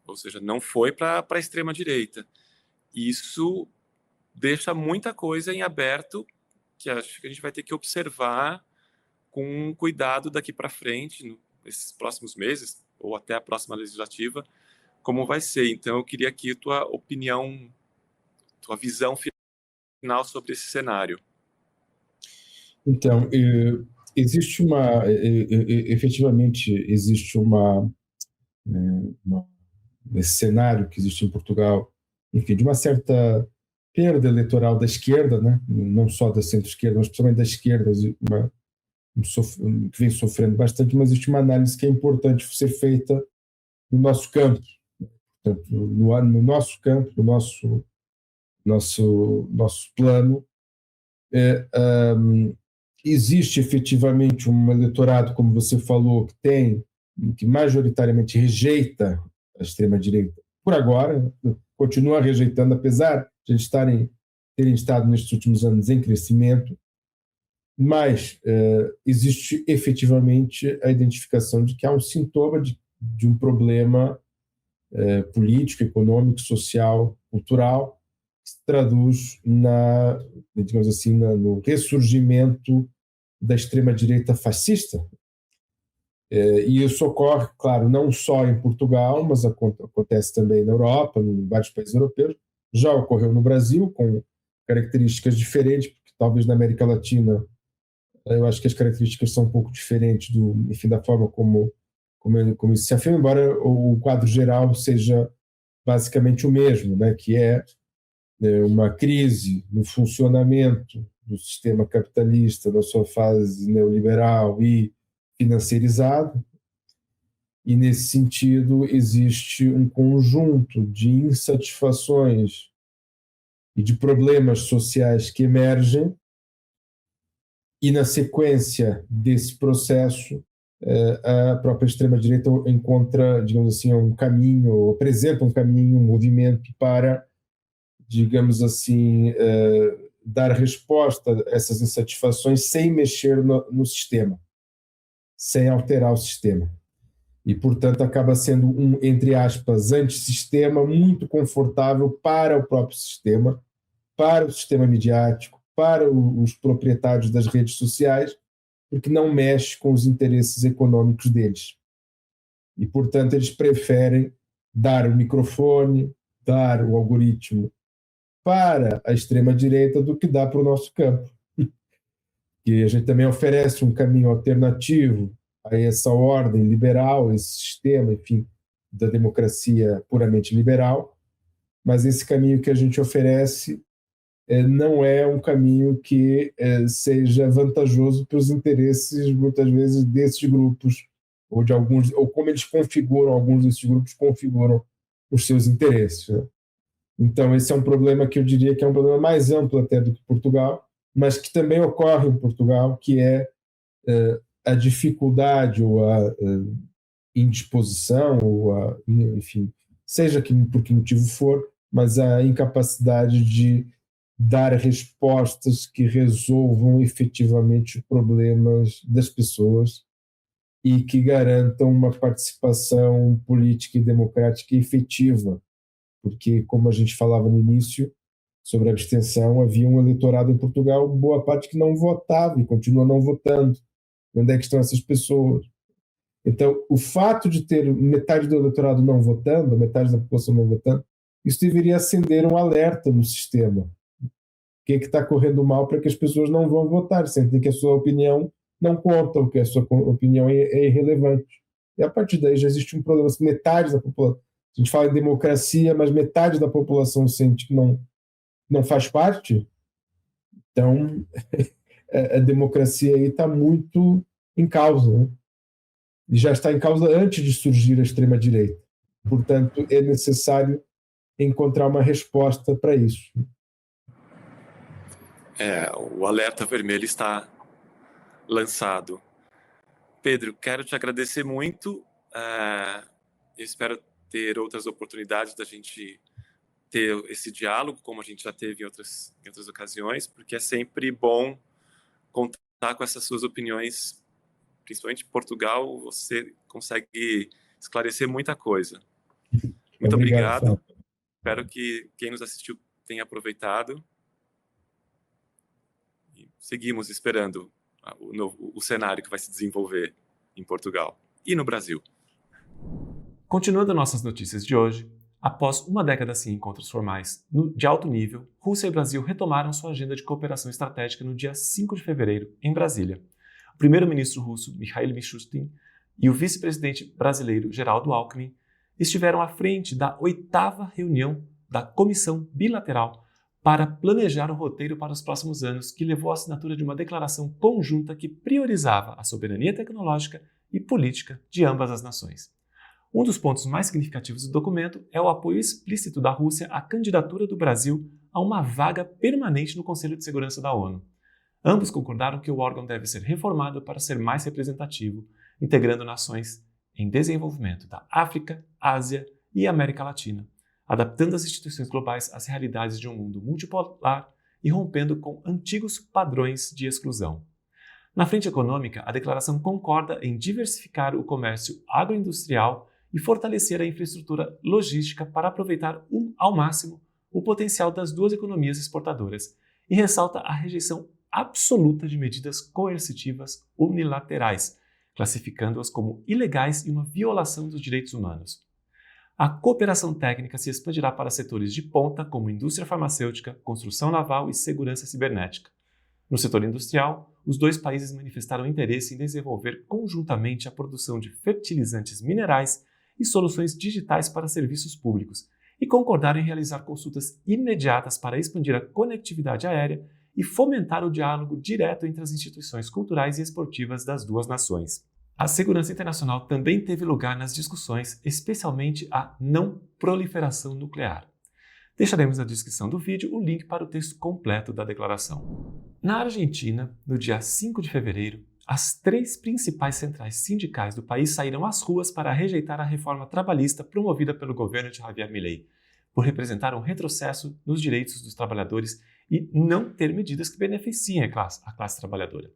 Ou seja, não foi para a extrema-direita. Isso deixa muita coisa em aberto, que acho que a gente vai ter que observar com cuidado daqui para frente, nesses próximos meses, ou até a próxima legislativa, como vai ser. Então, eu queria aqui a tua opinião, tua visão final sobre esse cenário. Então, efetivamente, existe esse cenário que existe em Portugal, enfim, de uma certa perda eleitoral da esquerda, né? Não só da centro-esquerda, mas principalmente da esquerda, que vem sofrendo bastante, mas existe uma análise que é importante ser feita no nosso campo. Portanto, no nosso campo, no nosso plano, existe efetivamente um eleitorado, como você falou, que majoritariamente rejeita a extrema-direita. Por agora, continua rejeitando, apesar de eles terem estado nestes últimos anos em crescimento, mas existe efetivamente a identificação de que há um sintoma de um problema político, econômico, social, cultural, que se traduz digamos assim, no ressurgimento da extrema-direita fascista. E isso ocorre, claro, não só em Portugal, mas acontece também na Europa, em vários países europeus. Já ocorreu no Brasil, com características diferentes, porque talvez na América Latina eu acho que as características são um pouco diferentes da forma como isso se afirma, embora o quadro geral seja basicamente o mesmo, né, que é uma crise no funcionamento do sistema capitalista, na sua fase neoliberal e financeirizado, e nesse sentido existe um conjunto de insatisfações e de problemas sociais que emergem, e na sequência desse processo a própria extrema-direita encontra, digamos assim, um caminho, apresenta um caminho, um movimento para, digamos assim, dar resposta a essas insatisfações sem mexer no sistema, sem alterar o sistema. E, portanto, acaba sendo entre aspas, antissistema muito confortável para o próprio sistema, para o sistema midiático, para os proprietários das redes sociais, porque não mexe com os interesses econômicos deles. E, portanto, eles preferem dar o microfone, dar o algoritmo para a extrema-direita do que dá para o nosso campo. E a gente também oferece um caminho alternativo a essa ordem liberal, esse sistema, enfim, da democracia puramente liberal, mas esse caminho que a gente oferece não é um caminho que seja vantajoso para os interesses, muitas vezes, desses grupos, ou de alguns, ou como eles configuram, alguns desses grupos configuram os seus interesses, né? Então, esse é um problema que eu diria que é um problema mais amplo até do que Portugal, mas que também ocorre em Portugal, que é a dificuldade ou a indisposição, ou enfim, seja por que motivo for, mas a incapacidade de dar respostas que resolvam efetivamente os problemas das pessoas e que garantam uma participação política e democrática efetiva. Porque, como a gente falava no início, sobre a abstenção, havia um eleitorado em Portugal, boa parte que não votava e continua não votando. Onde é que estão essas pessoas? Então, o fato de ter metade do eleitorado não votando, metade da população não votando, isso deveria acender um alerta no sistema. O que está correndo mal para que as pessoas não vão votar? Sentem que a sua opinião não contam, que a sua opinião é irrelevante. E a partir daí já existe um problema. Se metade da população, a gente fala em democracia, mas metade da população sente que não faz parte, então a democracia aí está muito em causa, né? E já está em causa antes de surgir a extrema-direita. Portanto, é necessário encontrar uma resposta para isso. O alerta vermelho está lançado. Pedro, quero te agradecer muito. Eu espero ter outras oportunidades da gente ter esse diálogo, como a gente já teve em outras ocasiões, porque é sempre bom contar com essas suas opiniões. Principalmente em Portugal, você consegue esclarecer muita coisa. Muito obrigado. Espero que quem nos assistiu tenha aproveitado. E seguimos esperando o cenário que vai se desenvolver em Portugal e no Brasil. Continuando nossas notícias de hoje, após uma década sem encontros formais de alto nível, Rússia e Brasil retomaram sua agenda de cooperação estratégica no dia 5 de fevereiro, em Brasília. O primeiro-ministro russo, Mikhail Mishustin, e o vice-presidente brasileiro, Geraldo Alckmin, estiveram à frente da 8ª reunião da Comissão Bilateral para planejar o roteiro para os próximos anos, que levou à assinatura de uma declaração conjunta que priorizava a soberania tecnológica e política de ambas as nações. Um dos pontos mais significativos do documento é o apoio explícito da Rússia à candidatura do Brasil a uma vaga permanente no Conselho de Segurança da ONU. Ambos concordaram que o órgão deve ser reformado para ser mais representativo, integrando nações em desenvolvimento da África, Ásia e América Latina, adaptando as instituições globais às realidades de um mundo multipolar e rompendo com antigos padrões de exclusão. Na frente econômica, a declaração concorda em diversificar o comércio agroindustrial e fortalecer a infraestrutura logística para aproveitar ao máximo o potencial das duas economias exportadoras e ressalta a rejeição absoluta de medidas coercitivas unilaterais, classificando-as como ilegais e uma violação dos direitos humanos. A cooperação técnica se expandirá para setores de ponta como indústria farmacêutica, construção naval e segurança cibernética. No setor industrial, os dois países manifestaram interesse em desenvolver conjuntamente a produção de fertilizantes minerais e soluções digitais para serviços públicos, e concordaram em realizar consultas imediatas para expandir a conectividade aérea e fomentar o diálogo direto entre as instituições culturais e esportivas das duas nações. A segurança internacional também teve lugar nas discussões, especialmente a não proliferação nuclear. Deixaremos na descrição do vídeo o link para o texto completo da declaração. Na Argentina, no dia 5 de fevereiro, as 3 principais centrais sindicais do país saíram às ruas para rejeitar a reforma trabalhista promovida pelo governo de Javier Milei, por representar um retrocesso nos direitos dos trabalhadores e não ter medidas que beneficiem a classe trabalhadora.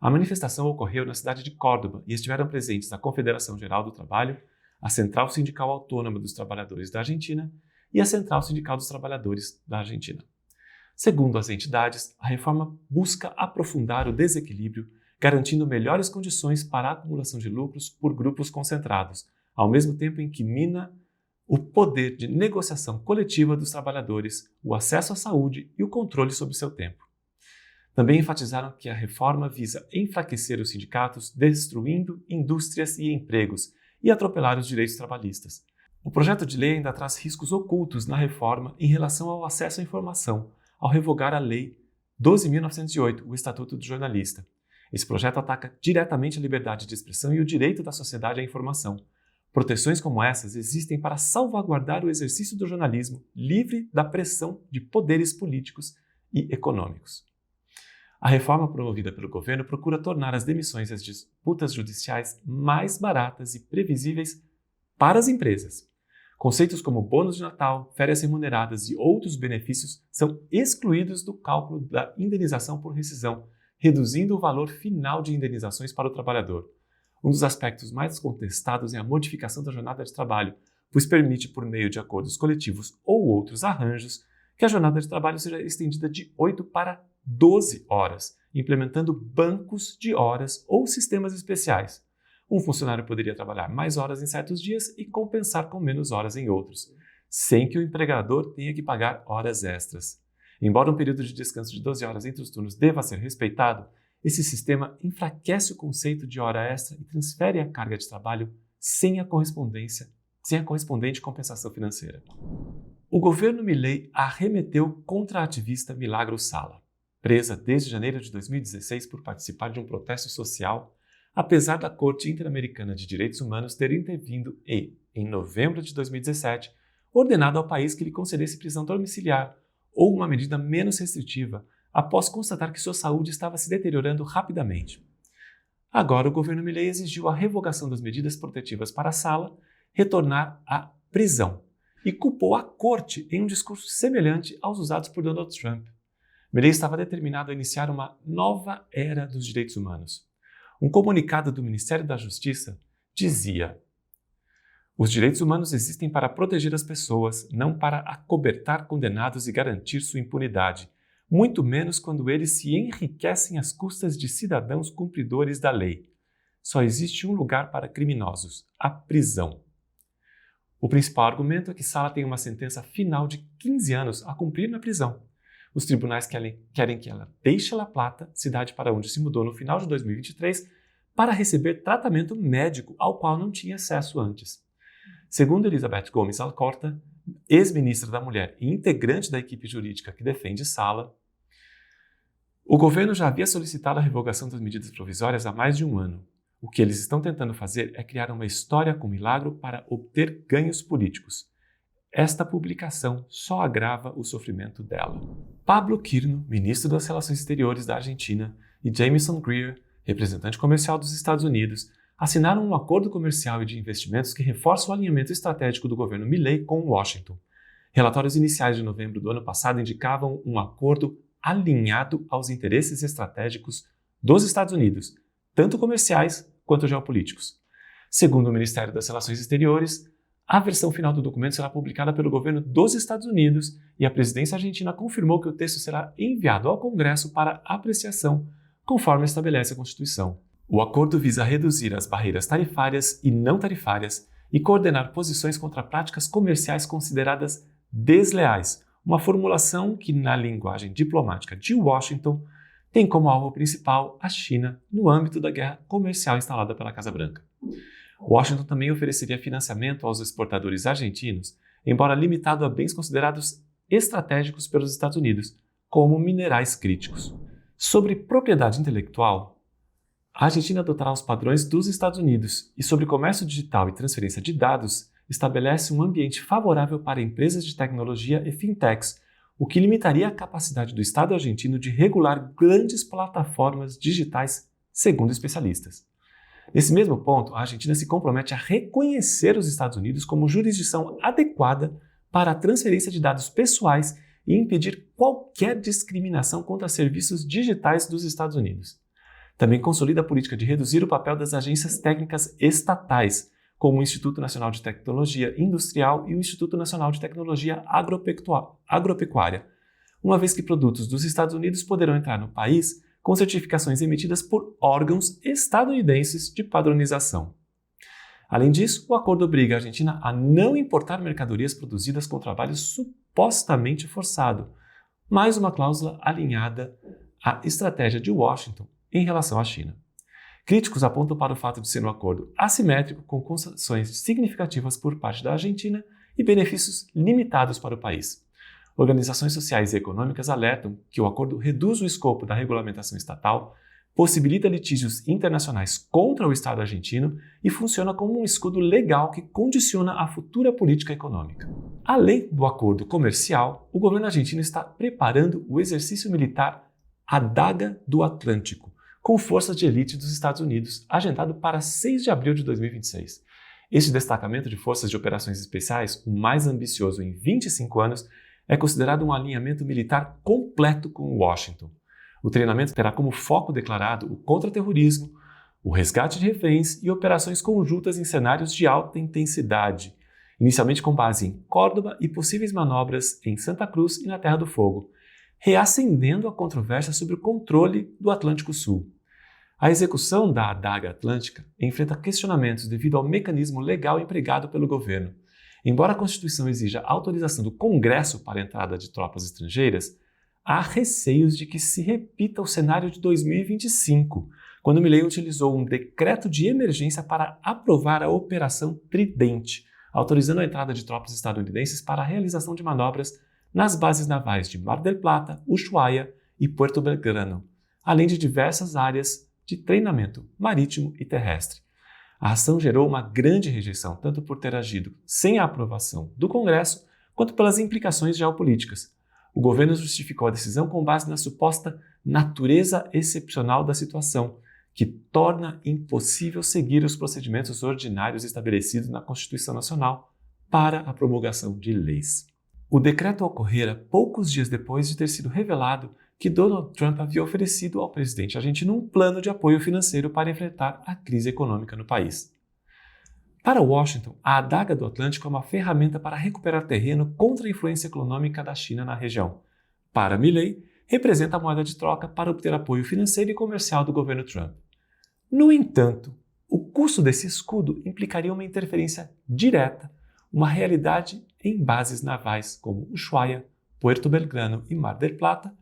A manifestação ocorreu na cidade de Córdoba e estiveram presentes a Confederação Geral do Trabalho, a Central Sindical Autônoma dos Trabalhadores da Argentina e a Central Sindical dos Trabalhadores da Argentina. Segundo as entidades, a reforma busca aprofundar o desequilíbrio, garantindo melhores condições para a acumulação de lucros por grupos concentrados, ao mesmo tempo em que mina o poder de negociação coletiva dos trabalhadores, o acesso à saúde e o controle sobre seu tempo. Também enfatizaram que a reforma visa enfraquecer os sindicatos, destruindo indústrias e empregos e atropelar os direitos trabalhistas. O projeto de lei ainda traz riscos ocultos na reforma em relação ao acesso à informação, ao revogar a Lei 12.908, o Estatuto do Jornalista. Esse projeto ataca diretamente a liberdade de expressão e o direito da sociedade à informação. Proteções como essas existem para salvaguardar o exercício do jornalismo livre da pressão de poderes políticos e econômicos. A reforma promovida pelo governo procura tornar as demissões e as disputas judiciais mais baratas e previsíveis para as empresas. Conceitos como bônus de Natal, férias remuneradas e outros benefícios são excluídos do cálculo da indenização por rescisão, reduzindo o valor final de indenizações para o trabalhador. Um dos aspectos mais contestados é a modificação da jornada de trabalho, pois permite, por meio de acordos coletivos ou outros arranjos, que a jornada de trabalho seja estendida de 8 para 12 horas, implementando bancos de horas ou sistemas especiais. Um funcionário poderia trabalhar mais horas em certos dias e compensar com menos horas em outros, sem que o empregador tenha que pagar horas extras. Embora um período de descanso de 12 horas entre os turnos deva ser respeitado, esse sistema enfraquece o conceito de hora extra e transfere a carga de trabalho sem a correspondente compensação financeira. O governo Milei arremeteu contra a ativista Milagros Sala, presa desde janeiro de 2016 por participar de um protesto social, apesar da Corte Interamericana de Direitos Humanos ter intervindo e, em novembro de 2017, ordenado ao país que lhe concedesse prisão domiciliar ou uma medida menos restritiva após constatar que sua saúde estava se deteriorando rapidamente. Agora, o governo Milei exigiu a revogação das medidas protetivas para Sala retornar à prisão e culpou a corte em um discurso semelhante aos usados por Donald Trump. Milei estava determinado a iniciar uma nova era dos direitos humanos. Um comunicado do Ministério da Justiça dizia: os direitos humanos existem para proteger as pessoas, não para acobertar condenados e garantir sua impunidade, muito menos quando eles se enriquecem às custas de cidadãos cumpridores da lei. Só existe um lugar para criminosos: a prisão. O principal argumento é que Sala tem uma sentença final de 15 anos a cumprir na prisão. Os tribunais querem que ela deixe La Plata, cidade para onde se mudou no final de 2023, para receber tratamento médico ao qual não tinha acesso antes. Segundo Elizabeth Gomes Alcorta, ex-ministra da Mulher e integrante da equipe jurídica que defende Sala, o governo já havia solicitado a revogação das medidas provisórias há mais de um ano. O que eles estão tentando fazer é criar uma história com milagro para obter ganhos políticos. Esta publicação só agrava o sofrimento dela. Pablo Quirno, ministro das Relações Exteriores da Argentina, e Jamieson Greer, representante comercial dos Estados Unidos, assinaram um acordo comercial e de investimentos que reforça o alinhamento estratégico do governo Milei com Washington. Relatórios iniciais de novembro do ano passado indicavam um acordo alinhado aos interesses estratégicos dos Estados Unidos, tanto comerciais quanto geopolíticos. Segundo o Ministério das Relações Exteriores, a versão final do documento será publicada pelo governo dos Estados Unidos e a presidência argentina confirmou que o texto será enviado ao Congresso para apreciação, conforme estabelece a Constituição. O acordo visa reduzir as barreiras tarifárias e não tarifárias e coordenar posições contra práticas comerciais consideradas desleais, uma formulação que, na linguagem diplomática de Washington, tem como alvo principal a China no âmbito da guerra comercial instalada pela Casa Branca. Washington também ofereceria financiamento aos exportadores argentinos, embora limitado a bens considerados estratégicos pelos Estados Unidos, como minerais críticos. Sobre propriedade intelectual, a Argentina adotará os padrões dos Estados Unidos e sobre comércio digital e transferência de dados, estabelece um ambiente favorável para empresas de tecnologia e fintechs, o que limitaria a capacidade do Estado argentino de regular grandes plataformas digitais, segundo especialistas. Nesse mesmo ponto, a Argentina se compromete a reconhecer os Estados Unidos como jurisdição adequada para a transferência de dados pessoais e impedir qualquer discriminação contra serviços digitais dos Estados Unidos. Também consolida a política de reduzir o papel das agências técnicas estatais, como o Instituto Nacional de Tecnologia Industrial e o Instituto Nacional de Tecnologia Agropecuária, uma vez que produtos dos Estados Unidos poderão entrar no país com certificações emitidas por órgãos estadunidenses de padronização. Além disso, o acordo obriga a Argentina a não importar mercadorias produzidas com trabalho supostamente forçado, mais uma cláusula alinhada à estratégia de Washington em relação à China. Críticos apontam para o fato de ser um acordo assimétrico com concessões significativas por parte da Argentina e benefícios limitados para o país. Organizações sociais e econômicas alertam que o acordo reduz o escopo da regulamentação estatal, possibilita litígios internacionais contra o Estado argentino e funciona como um escudo legal que condiciona a futura política econômica. Além do acordo comercial, o governo argentino está preparando o exercício militar Adaga do Atlântico, com forças de elite dos Estados Unidos, agendado para 6 de abril de 2026. Este destacamento de forças de operações especiais, o mais ambicioso em 25 anos, é considerado um alinhamento militar completo com Washington. O treinamento terá como foco declarado o contra-terrorismo, o resgate de reféns e operações conjuntas em cenários de alta intensidade, inicialmente com base em Córdoba e possíveis manobras em Santa Cruz e na Terra do Fogo, reacendendo a controvérsia sobre o controle do Atlântico Sul. A execução da Adaga Atlântica enfrenta questionamentos devido ao mecanismo legal empregado pelo governo. Embora a Constituição exija autorização do Congresso para a entrada de tropas estrangeiras, há receios de que se repita o cenário de 2025, quando Milei utilizou um decreto de emergência para aprovar a Operação Tridente, autorizando a entrada de tropas estadunidenses para a realização de manobras nas bases navais de Mar del Plata, Ushuaia e Puerto Belgrano, além de diversas áreas de treinamento marítimo e terrestre. A ação gerou uma grande rejeição, tanto por ter agido sem a aprovação do Congresso, quanto pelas implicações geopolíticas. O governo justificou a decisão com base na suposta natureza excepcional da situação, que torna impossível seguir os procedimentos ordinários estabelecidos na Constituição Nacional para a promulgação de leis. O decreto ocorrera poucos dias depois de ter sido revelado que Donald Trump havia oferecido ao presidente argentino um plano de apoio financeiro para enfrentar a crise econômica no país. Para Washington, a adaga do Atlântico é uma ferramenta para recuperar terreno contra a influência econômica da China na região. Para Milei, representa a moeda de troca para obter apoio financeiro e comercial do governo Trump. No entanto, o custo desse escudo implicaria uma interferência direta, uma realidade em bases navais como Ushuaia, Puerto Belgrano e Mar del Plata,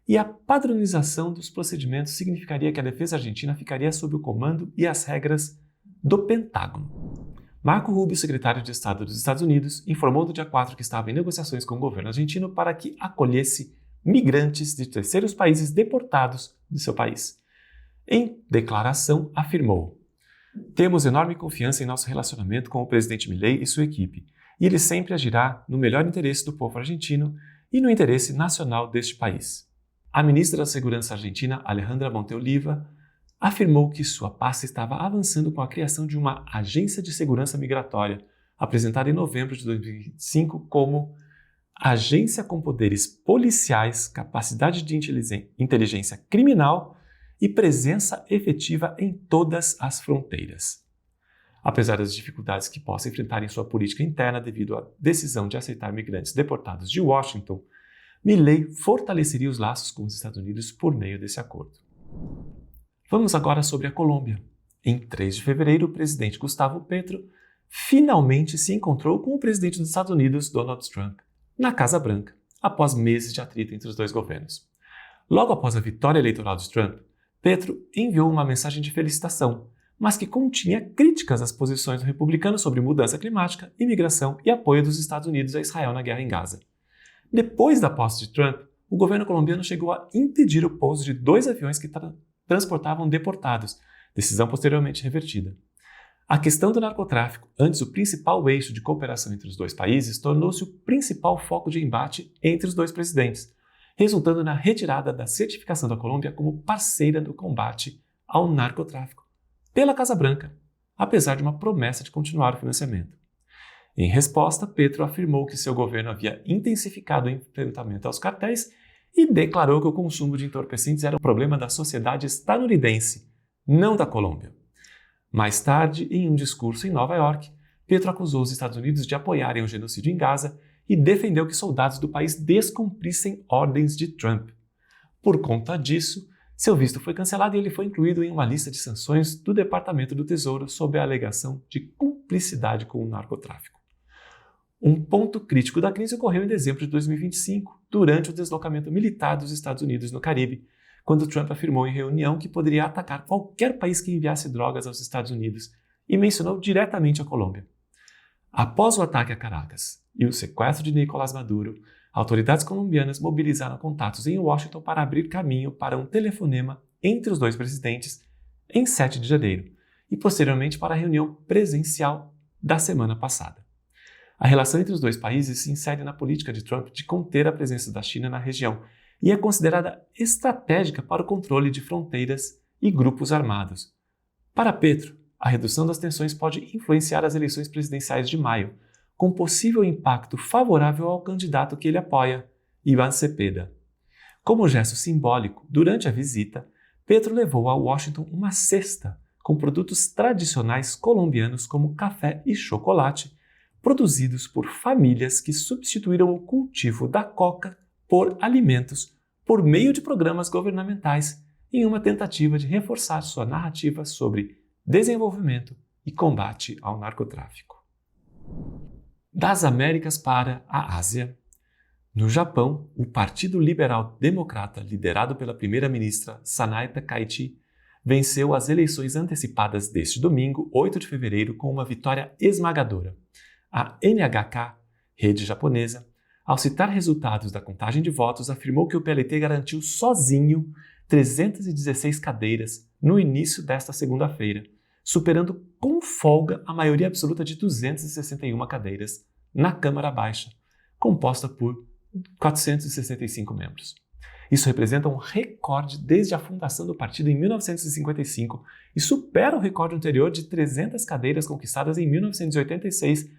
e a padronização dos procedimentos significaria que a defesa argentina ficaria sob o comando e as regras do Pentágono. Marco Rubio, secretário de Estado dos Estados Unidos, informou no dia 4 que estava em negociações com o governo argentino para que acolhesse migrantes de terceiros países deportados do seu país. Em declaração, afirmou: "Temos enorme confiança em nosso relacionamento com o presidente Milei e sua equipe, e ele sempre agirá no melhor interesse do povo argentino e no interesse nacional deste país." A ministra da Segurança argentina, Alejandra Monteoliva, afirmou que sua pasta estava avançando com a criação de uma agência de segurança migratória, apresentada em novembro de 2025 como agência com poderes policiais, capacidade de inteligência criminal e presença efetiva em todas as fronteiras. Apesar das dificuldades que possa enfrentar em sua política interna devido à decisão de aceitar migrantes deportados de Washington, Milei fortaleceria os laços com os Estados Unidos por meio desse acordo. Vamos agora sobre a Colômbia. Em 3 de fevereiro, o presidente Gustavo Petro finalmente se encontrou com o presidente dos Estados Unidos, Donald Trump, na Casa Branca, após meses de atrito entre os dois governos. Logo após a vitória eleitoral de Trump, Petro enviou uma mensagem de felicitação, mas que continha críticas às posições do republicano sobre mudança climática, imigração e apoio dos Estados Unidos a Israel na guerra em Gaza. Depois da posse de Trump, o governo colombiano chegou a impedir o pouso de 2 aviões que transportavam deportados, decisão posteriormente revertida. A questão do narcotráfico, antes o principal eixo de cooperação entre os dois países, tornou-se o principal foco de embate entre os dois presidentes, resultando na retirada da certificação da Colômbia como parceira do combate ao narcotráfico pela Casa Branca, apesar de uma promessa de continuar o financiamento. Em resposta, Petro afirmou que seu governo havia intensificado o enfrentamento aos cartéis e declarou que o consumo de entorpecentes era um problema da sociedade estadunidense, não da Colômbia. Mais tarde, em um discurso em Nova York, Petro acusou os Estados Unidos de apoiarem o genocídio em Gaza e defendeu que soldados do país descumprissem ordens de Trump. Por conta disso, seu visto foi cancelado e ele foi incluído em uma lista de sanções do Departamento do Tesouro sob a alegação de cumplicidade com o narcotráfico. Um ponto crítico da crise ocorreu em dezembro de 2025, durante o deslocamento militar dos Estados Unidos no Caribe, quando Trump afirmou em reunião que poderia atacar qualquer país que enviasse drogas aos Estados Unidos e mencionou diretamente a Colômbia. Após o ataque a Caracas e o sequestro de Nicolás Maduro, autoridades colombianas mobilizaram contatos em Washington para abrir caminho para um telefonema entre os dois presidentes em 7 de janeiro e posteriormente para a reunião presencial da semana passada. A relação entre os dois países se insere na política de Trump de conter a presença da China na região e é considerada estratégica para o controle de fronteiras e grupos armados. Para Petro, a redução das tensões pode influenciar as eleições presidenciais de maio, com possível impacto favorável ao candidato que ele apoia, Iván Cepeda. Como gesto simbólico, durante a visita, Petro levou a Washington uma cesta com produtos tradicionais colombianos como café e chocolate, produzidos por famílias que substituíram o cultivo da coca por alimentos por meio de programas governamentais em uma tentativa de reforçar sua narrativa sobre desenvolvimento e combate ao narcotráfico. Das Américas para a Ásia. No Japão, o Partido Liberal Democrata, liderado pela primeira-ministra Sanae Takaichi, venceu as eleições antecipadas deste domingo, 8 de fevereiro, com uma vitória esmagadora. A NHK, rede japonesa, ao citar resultados da contagem de votos, afirmou que o PLT garantiu sozinho 316 cadeiras no início desta segunda-feira, superando com folga a maioria absoluta de 261 cadeiras na Câmara Baixa, composta por 465 membros. Isso representa um recorde desde a fundação do partido em 1955 e supera o recorde anterior de 300 cadeiras conquistadas em 1986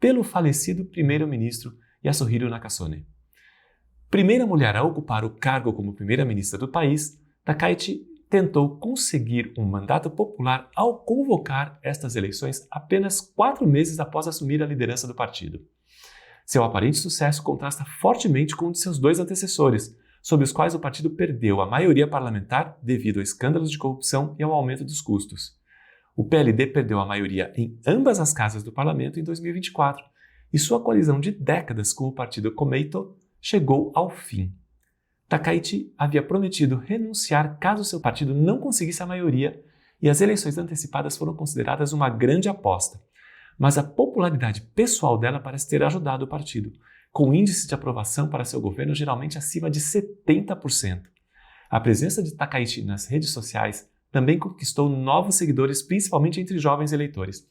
pelo falecido primeiro-ministro Yasuhiro Nakasone. Primeira mulher a ocupar o cargo como primeira-ministra do país, Takaichi tentou conseguir um mandato popular ao convocar estas eleições apenas 4 meses após assumir a liderança do partido. Seu aparente sucesso contrasta fortemente com o de seus 2 antecessores, sob os quais o partido perdeu a maioria parlamentar devido a escândalos de corrupção e ao aumento dos custos. O PLD perdeu a maioria em ambas as casas do parlamento em 2024 e sua coalizão de décadas com o partido Komeito chegou ao fim. Takaichi havia prometido renunciar caso seu partido não conseguisse a maioria e as eleições antecipadas foram consideradas uma grande aposta. Mas a popularidade pessoal dela parece ter ajudado o partido, com índice de aprovação para seu governo geralmente acima de 70%. A presença de Takaichi nas redes sociais também conquistou novos seguidores, principalmente entre jovens eleitores.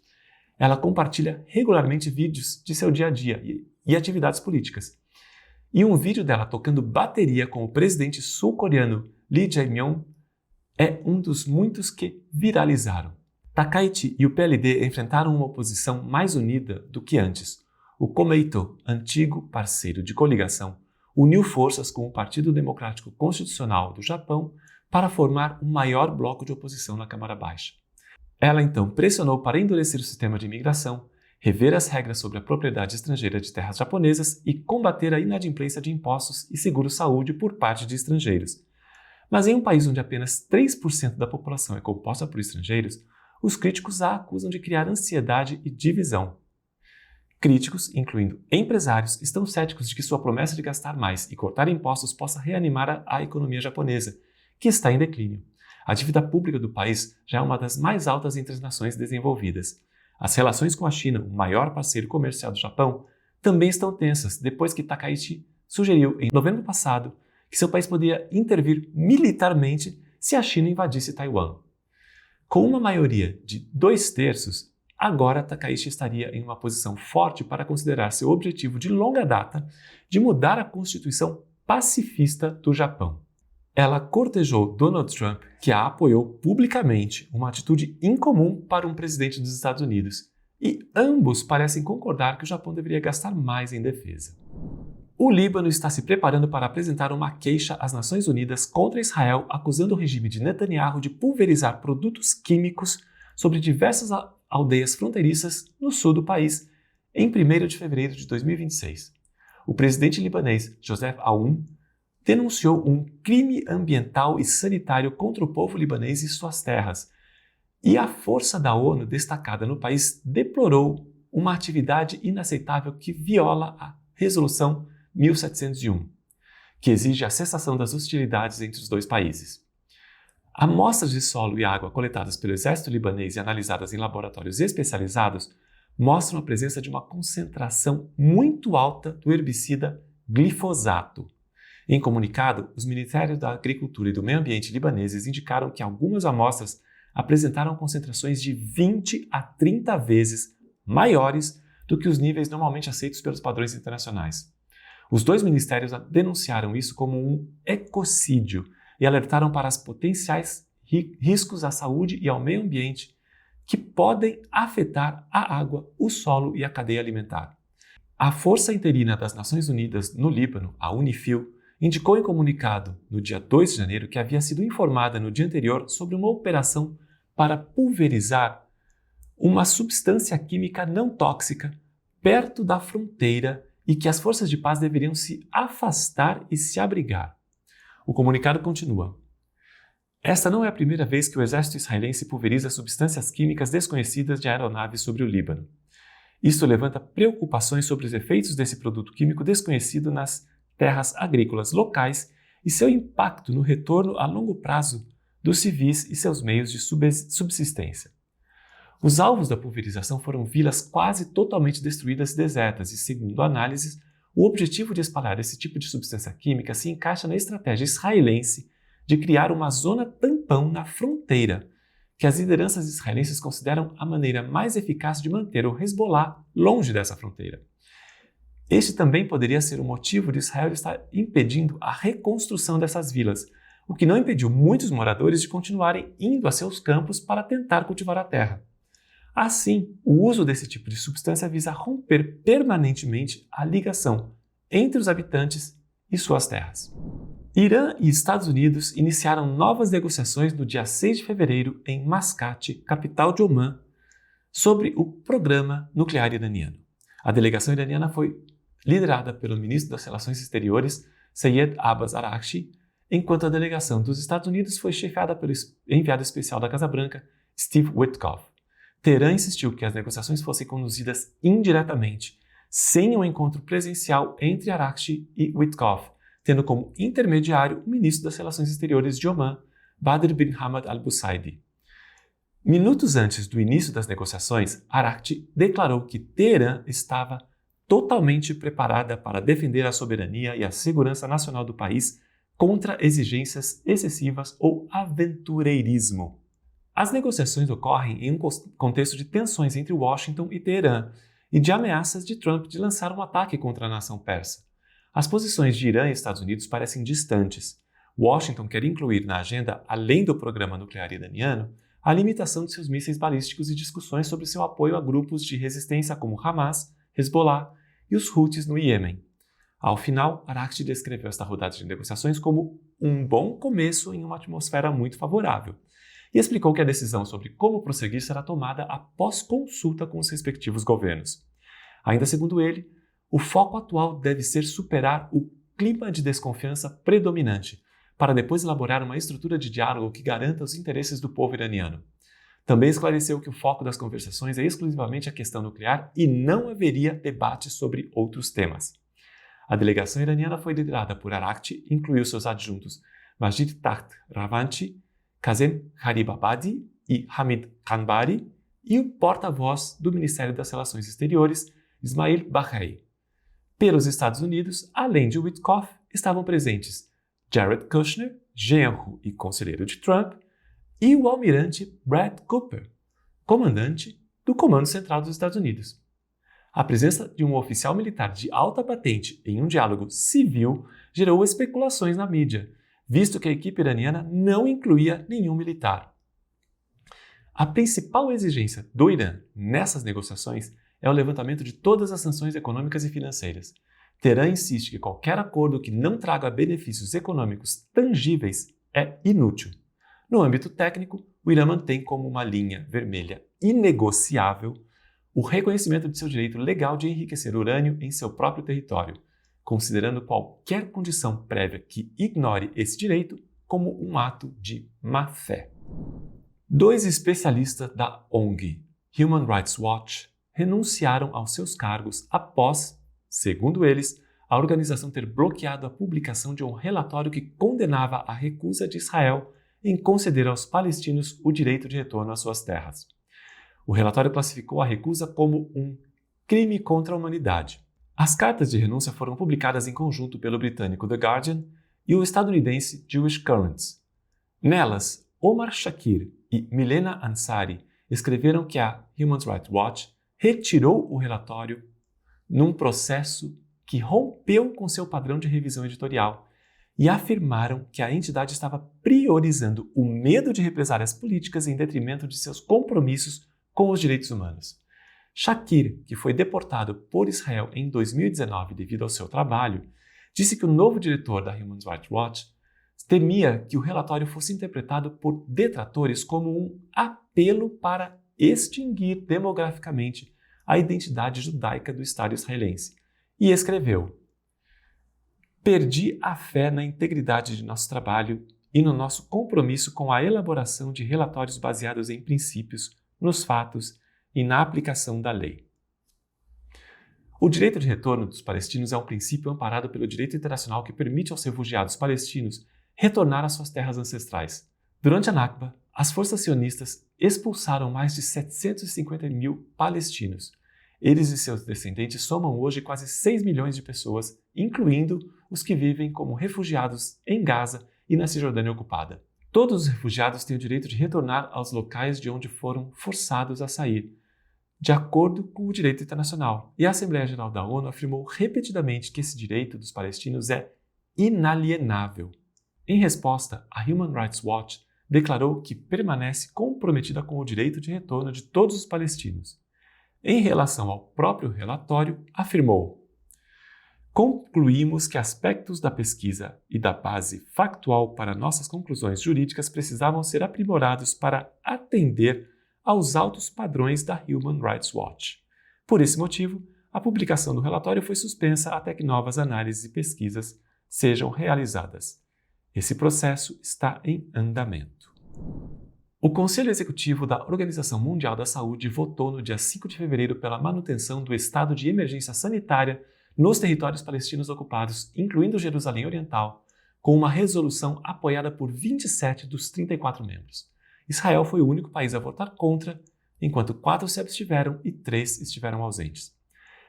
Ela compartilha regularmente vídeos de seu dia a dia e atividades políticas. E um vídeo dela tocando bateria com o presidente sul-coreano Lee Jae-myung é um dos muitos que viralizaram. Takaichi e o PLD enfrentaram uma oposição mais unida do que antes. O Komeito, antigo parceiro de coligação, uniu forças com o Partido Democrático Constitucional do Japão para formar um maior bloco de oposição na Câmara Baixa. Ela então pressionou para endurecer o sistema de imigração, rever as regras sobre a propriedade estrangeira de terras japonesas e combater a inadimplência de impostos e seguro-saúde por parte de estrangeiros. Mas em um país onde apenas 3% da população é composta por estrangeiros, os críticos a acusam de criar ansiedade e divisão. Críticos, incluindo empresários, estão céticos de que sua promessa de gastar mais e cortar impostos possa reanimar a economia japonesa, que está em declínio. A dívida pública do país já é uma das mais altas entre as nações desenvolvidas. As relações com a China, o maior parceiro comercial do Japão, também estão tensas depois que Takaichi sugeriu, em novembro passado, que seu país poderia intervir militarmente se a China invadisse Taiwan. Com uma maioria de 2/3, agora Takaichi estaria em uma posição forte para considerar seu objetivo de longa data de mudar a Constituição pacifista do Japão. Ela cortejou Donald Trump, que a apoiou publicamente, uma atitude incomum para um presidente dos Estados Unidos, e ambos parecem concordar que o Japão deveria gastar mais em defesa. O Líbano está se preparando para apresentar uma queixa às Nações Unidas contra Israel, acusando o regime de Netanyahu de pulverizar produtos químicos sobre diversas aldeias fronteiriças no sul do país em 1º de fevereiro de 2026. O presidente libanês Joseph Aoun denunciou um crime ambiental e sanitário contra o povo libanês e suas terras, e a força da ONU destacada no país deplorou uma atividade inaceitável que viola a Resolução 1701, que exige a cessação das hostilidades entre os dois países. Amostras de solo e água coletadas pelo exército libanês e analisadas em laboratórios especializados mostram a presença de uma concentração muito alta do herbicida glifosato. Em comunicado, os Ministérios da Agricultura e do Meio Ambiente libaneses indicaram que algumas amostras apresentaram concentrações de 20 a 30 vezes maiores do que os níveis normalmente aceitos pelos padrões internacionais. Os 2 ministérios denunciaram isso como um ecocídio e alertaram para os potenciais riscos à saúde e ao meio ambiente que podem afetar a água, o solo e a cadeia alimentar. A Força Interina das Nações Unidas no Líbano, a UNIFIL, indicou em comunicado, no dia 2 de janeiro, que havia sido informada no dia anterior sobre uma operação para pulverizar uma substância química não tóxica perto da fronteira e que as forças de paz deveriam se afastar e se abrigar. O comunicado continua. Esta não é a primeira vez que o exército israelense pulveriza substâncias químicas desconhecidas de aeronaves sobre o Líbano. Isto levanta preocupações sobre os efeitos desse produto químico desconhecido nas terras agrícolas locais e seu impacto no retorno a longo prazo dos civis e seus meios de subsistência. Os alvos da pulverização foram vilas quase totalmente destruídas e desertas e, segundo análises, o objetivo de espalhar esse tipo de substância química se encaixa na estratégia israelense de criar uma zona tampão na fronteira, que as lideranças israelenses consideram a maneira mais eficaz de manter o Hezbollah longe dessa fronteira. Este também poderia ser o motivo de Israel estar impedindo a reconstrução dessas vilas, o que não impediu muitos moradores de continuarem indo a seus campos para tentar cultivar a terra. Assim, o uso desse tipo de substância visa romper permanentemente a ligação entre os habitantes e suas terras. Irã e Estados Unidos iniciaram novas negociações no dia 6 de fevereiro em Mascate, capital de Omã, sobre o programa nuclear iraniano. A delegação iraniana foi liderada pelo ministro das Relações Exteriores, Sayed Abbas Araghchi, enquanto a delegação dos Estados Unidos foi chefiada pelo enviado especial da Casa Branca, Steve Witkoff. Teherã insistiu que as negociações fossem conduzidas indiretamente, sem um encontro presencial entre Araghchi e Witkoff, tendo como intermediário o ministro das Relações Exteriores de Omã, Badr bin Hamad al-Busaidi. Minutos antes do início das negociações, Araghchi declarou que Teherã estava totalmente preparada para defender a soberania e a segurança nacional do país contra exigências excessivas ou aventureirismo. As negociações ocorrem em um contexto de tensões entre Washington e Teherã e de ameaças de Trump de lançar um ataque contra a nação persa. As posições de Irã e Estados Unidos parecem distantes. Washington quer incluir na agenda, além do programa nuclear iraniano, a limitação de seus mísseis balísticos e discussões sobre seu apoio a grupos de resistência como Hamas, Hezbollah e os Houthis no Iêmen. Ao final, Araghchi descreveu esta rodada de negociações como um bom começo em uma atmosfera muito favorável e explicou que a decisão sobre como prosseguir será tomada após consulta com os respectivos governos. Ainda segundo ele, o foco atual deve ser superar o clima de desconfiança predominante, para depois elaborar uma estrutura de diálogo que garanta os interesses do povo iraniano. Também esclareceu que o foco das conversações é exclusivamente a questão nuclear e não haveria debate sobre outros temas. A delegação iraniana foi liderada por Araghchi e incluiu seus adjuntos Majid Takht Ravanchi, Kazem Gharibabadi e Hamid Khanbari e o porta-voz do Ministério das Relações Exteriores, Ismail Baghai. Pelos Estados Unidos, além de Witkoff, estavam presentes Jared Kushner, genro e conselheiro de Trump, e o almirante Brad Cooper, comandante do Comando Central dos Estados Unidos. A presença de um oficial militar de alta patente em um diálogo civil gerou especulações na mídia, visto que a equipe iraniana não incluía nenhum militar. A principal exigência do Irã nessas negociações é o levantamento de todas as sanções econômicas e financeiras. Teherã insiste que qualquer acordo que não traga benefícios econômicos tangíveis é inútil. No âmbito técnico, o Irã mantém como uma linha vermelha inegociável o reconhecimento de seu direito legal de enriquecer urânio em seu próprio território, considerando qualquer condição prévia que ignore esse direito como um ato de má-fé. 2 especialistas da ONG Human Rights Watch renunciaram aos seus cargos após, segundo eles, a organização ter bloqueado a publicação de um relatório que condenava a recusa de Israel em conceder aos palestinos o direito de retorno às suas terras. O relatório classificou a recusa como um crime contra a humanidade. As cartas de renúncia foram publicadas em conjunto pelo britânico The Guardian e o estadunidense Jewish Currents. Nelas, Omar Shakir e Milena Ansari escreveram que a Human Rights Watch retirou o relatório num processo que rompeu com seu padrão de revisão editorial e afirmaram que a entidade estava priorizando o medo de represálias políticas em detrimento de seus compromissos com os direitos humanos. Shakir, que foi deportado por Israel em 2019 devido ao seu trabalho, disse que o novo diretor da Human Rights Watch temia que o relatório fosse interpretado por detratores como um apelo para extinguir demograficamente a identidade judaica do Estado israelense, e escreveu: "Perdi a fé na integridade de nosso trabalho e no nosso compromisso com a elaboração de relatórios baseados em princípios, nos fatos e na aplicação da lei." O direito de retorno dos palestinos é um princípio amparado pelo direito internacional que permite aos refugiados palestinos retornar às suas terras ancestrais. Durante a Nakba, as forças sionistas expulsaram mais de 750 mil palestinos. Eles e seus descendentes somam hoje quase 6 milhões de pessoas, incluindo os que vivem como refugiados em Gaza e na Cisjordânia ocupada. Todos os refugiados têm o direito de retornar aos locais de onde foram forçados a sair, de acordo com o direito internacional. E a Assembleia Geral da ONU afirmou repetidamente que esse direito dos palestinos é inalienável. Em resposta, a Human Rights Watch declarou que permanece comprometida com o direito de retorno de todos os palestinos. Em relação ao próprio relatório, afirmou: concluímos que aspectos da pesquisa e da base factual para nossas conclusões jurídicas precisavam ser aprimorados para atender aos altos padrões da Human Rights Watch. Por esse motivo, a publicação do relatório foi suspensa até que novas análises e pesquisas sejam realizadas. Esse processo está em andamento. O Conselho Executivo da Organização Mundial da Saúde votou no dia 5 de fevereiro pela manutenção do estado de emergência sanitária nos territórios palestinos ocupados, incluindo Jerusalém Oriental, com uma resolução apoiada por 27 dos 34 membros. Israel foi o único país a votar contra, enquanto 4 se abstiveram e 3 estiveram ausentes.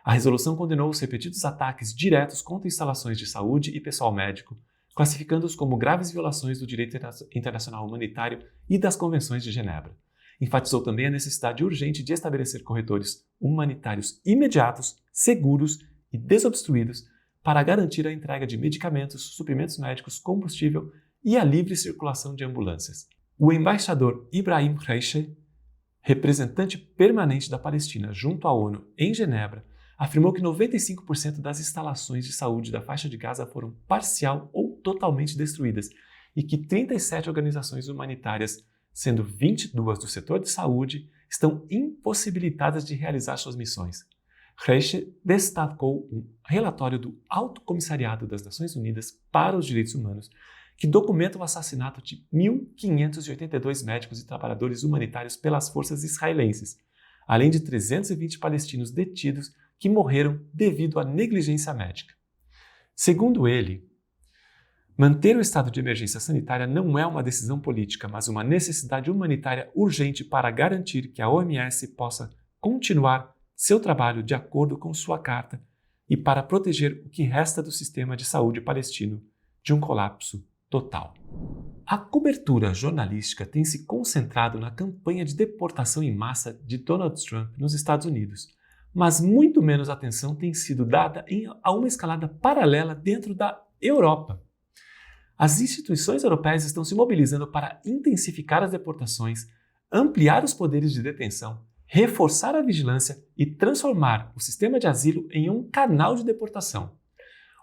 A resolução condenou os repetidos ataques diretos contra instalações de saúde e pessoal médico, classificando-os como graves violações do direito internacional humanitário e das convenções de Genebra. Enfatizou também a necessidade urgente de estabelecer corredores humanitários imediatos, seguros e desobstruídos para garantir a entrega de medicamentos, suprimentos médicos, combustível e a livre circulação de ambulâncias. O embaixador Ibrahim Reiche, representante permanente da Palestina junto à ONU em Genebra, afirmou que 95% das instalações de saúde da faixa de Gaza foram parcial ou totalmente destruídas e que 37 organizações humanitárias, sendo 22 do setor de saúde, estão impossibilitadas de realizar suas missões. Reiche destacou um relatório do Alto Comissariado das Nações Unidas para os Direitos Humanos que documenta o assassinato de 1.582 médicos e trabalhadores humanitários pelas forças israelenses, além de 320 palestinos detidos que morreram devido à negligência médica. Segundo ele, manter o estado de emergência sanitária não é uma decisão política, mas uma necessidade humanitária urgente para garantir que a OMS possa continuar seu trabalho de acordo com sua carta e para proteger o que resta do sistema de saúde palestino de um colapso total. A cobertura jornalística tem se concentrado na campanha de deportação em massa de Donald Trump nos Estados Unidos, mas muito menos atenção tem sido dada a uma escalada paralela dentro da Europa. As instituições europeias estão se mobilizando para intensificar as deportações, ampliar os poderes de detenção, reforçar a vigilância e transformar o sistema de asilo em um canal de deportação.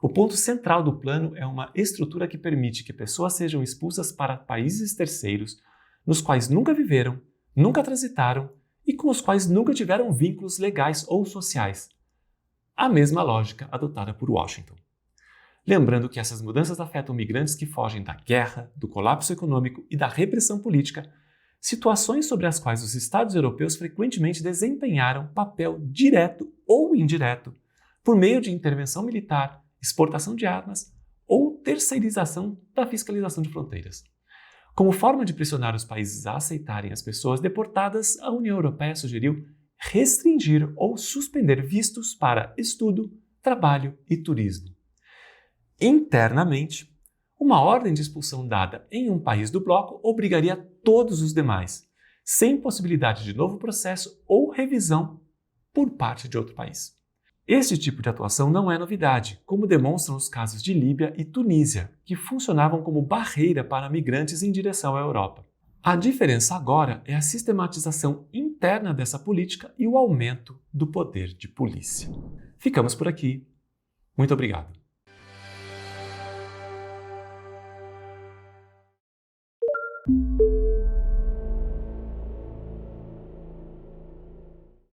O ponto central do plano é uma estrutura que permite que pessoas sejam expulsas para países terceiros, nos quais nunca viveram, nunca transitaram e com os quais nunca tiveram vínculos legais ou sociais. A mesma lógica adotada por Washington. Lembrando que essas mudanças afetam migrantes que fogem da guerra, do colapso econômico e da repressão política, situações sobre as quais os Estados europeus frequentemente desempenharam papel direto ou indireto, por meio de intervenção militar, exportação de armas ou terceirização da fiscalização de fronteiras. Como forma de pressionar os países a aceitarem as pessoas deportadas, a União Europeia sugeriu restringir ou suspender vistos para estudo, trabalho e turismo. Internamente, uma ordem de expulsão dada em um país do bloco obrigaria todos os demais, sem possibilidade de novo processo ou revisão por parte de outro país. Este tipo de atuação não é novidade, como demonstram os casos de Líbia e Tunísia, que funcionavam como barreira para migrantes em direção à Europa. A diferença agora é a sistematização interna dessa política e o aumento do poder de polícia. Ficamos por aqui. Muito obrigado.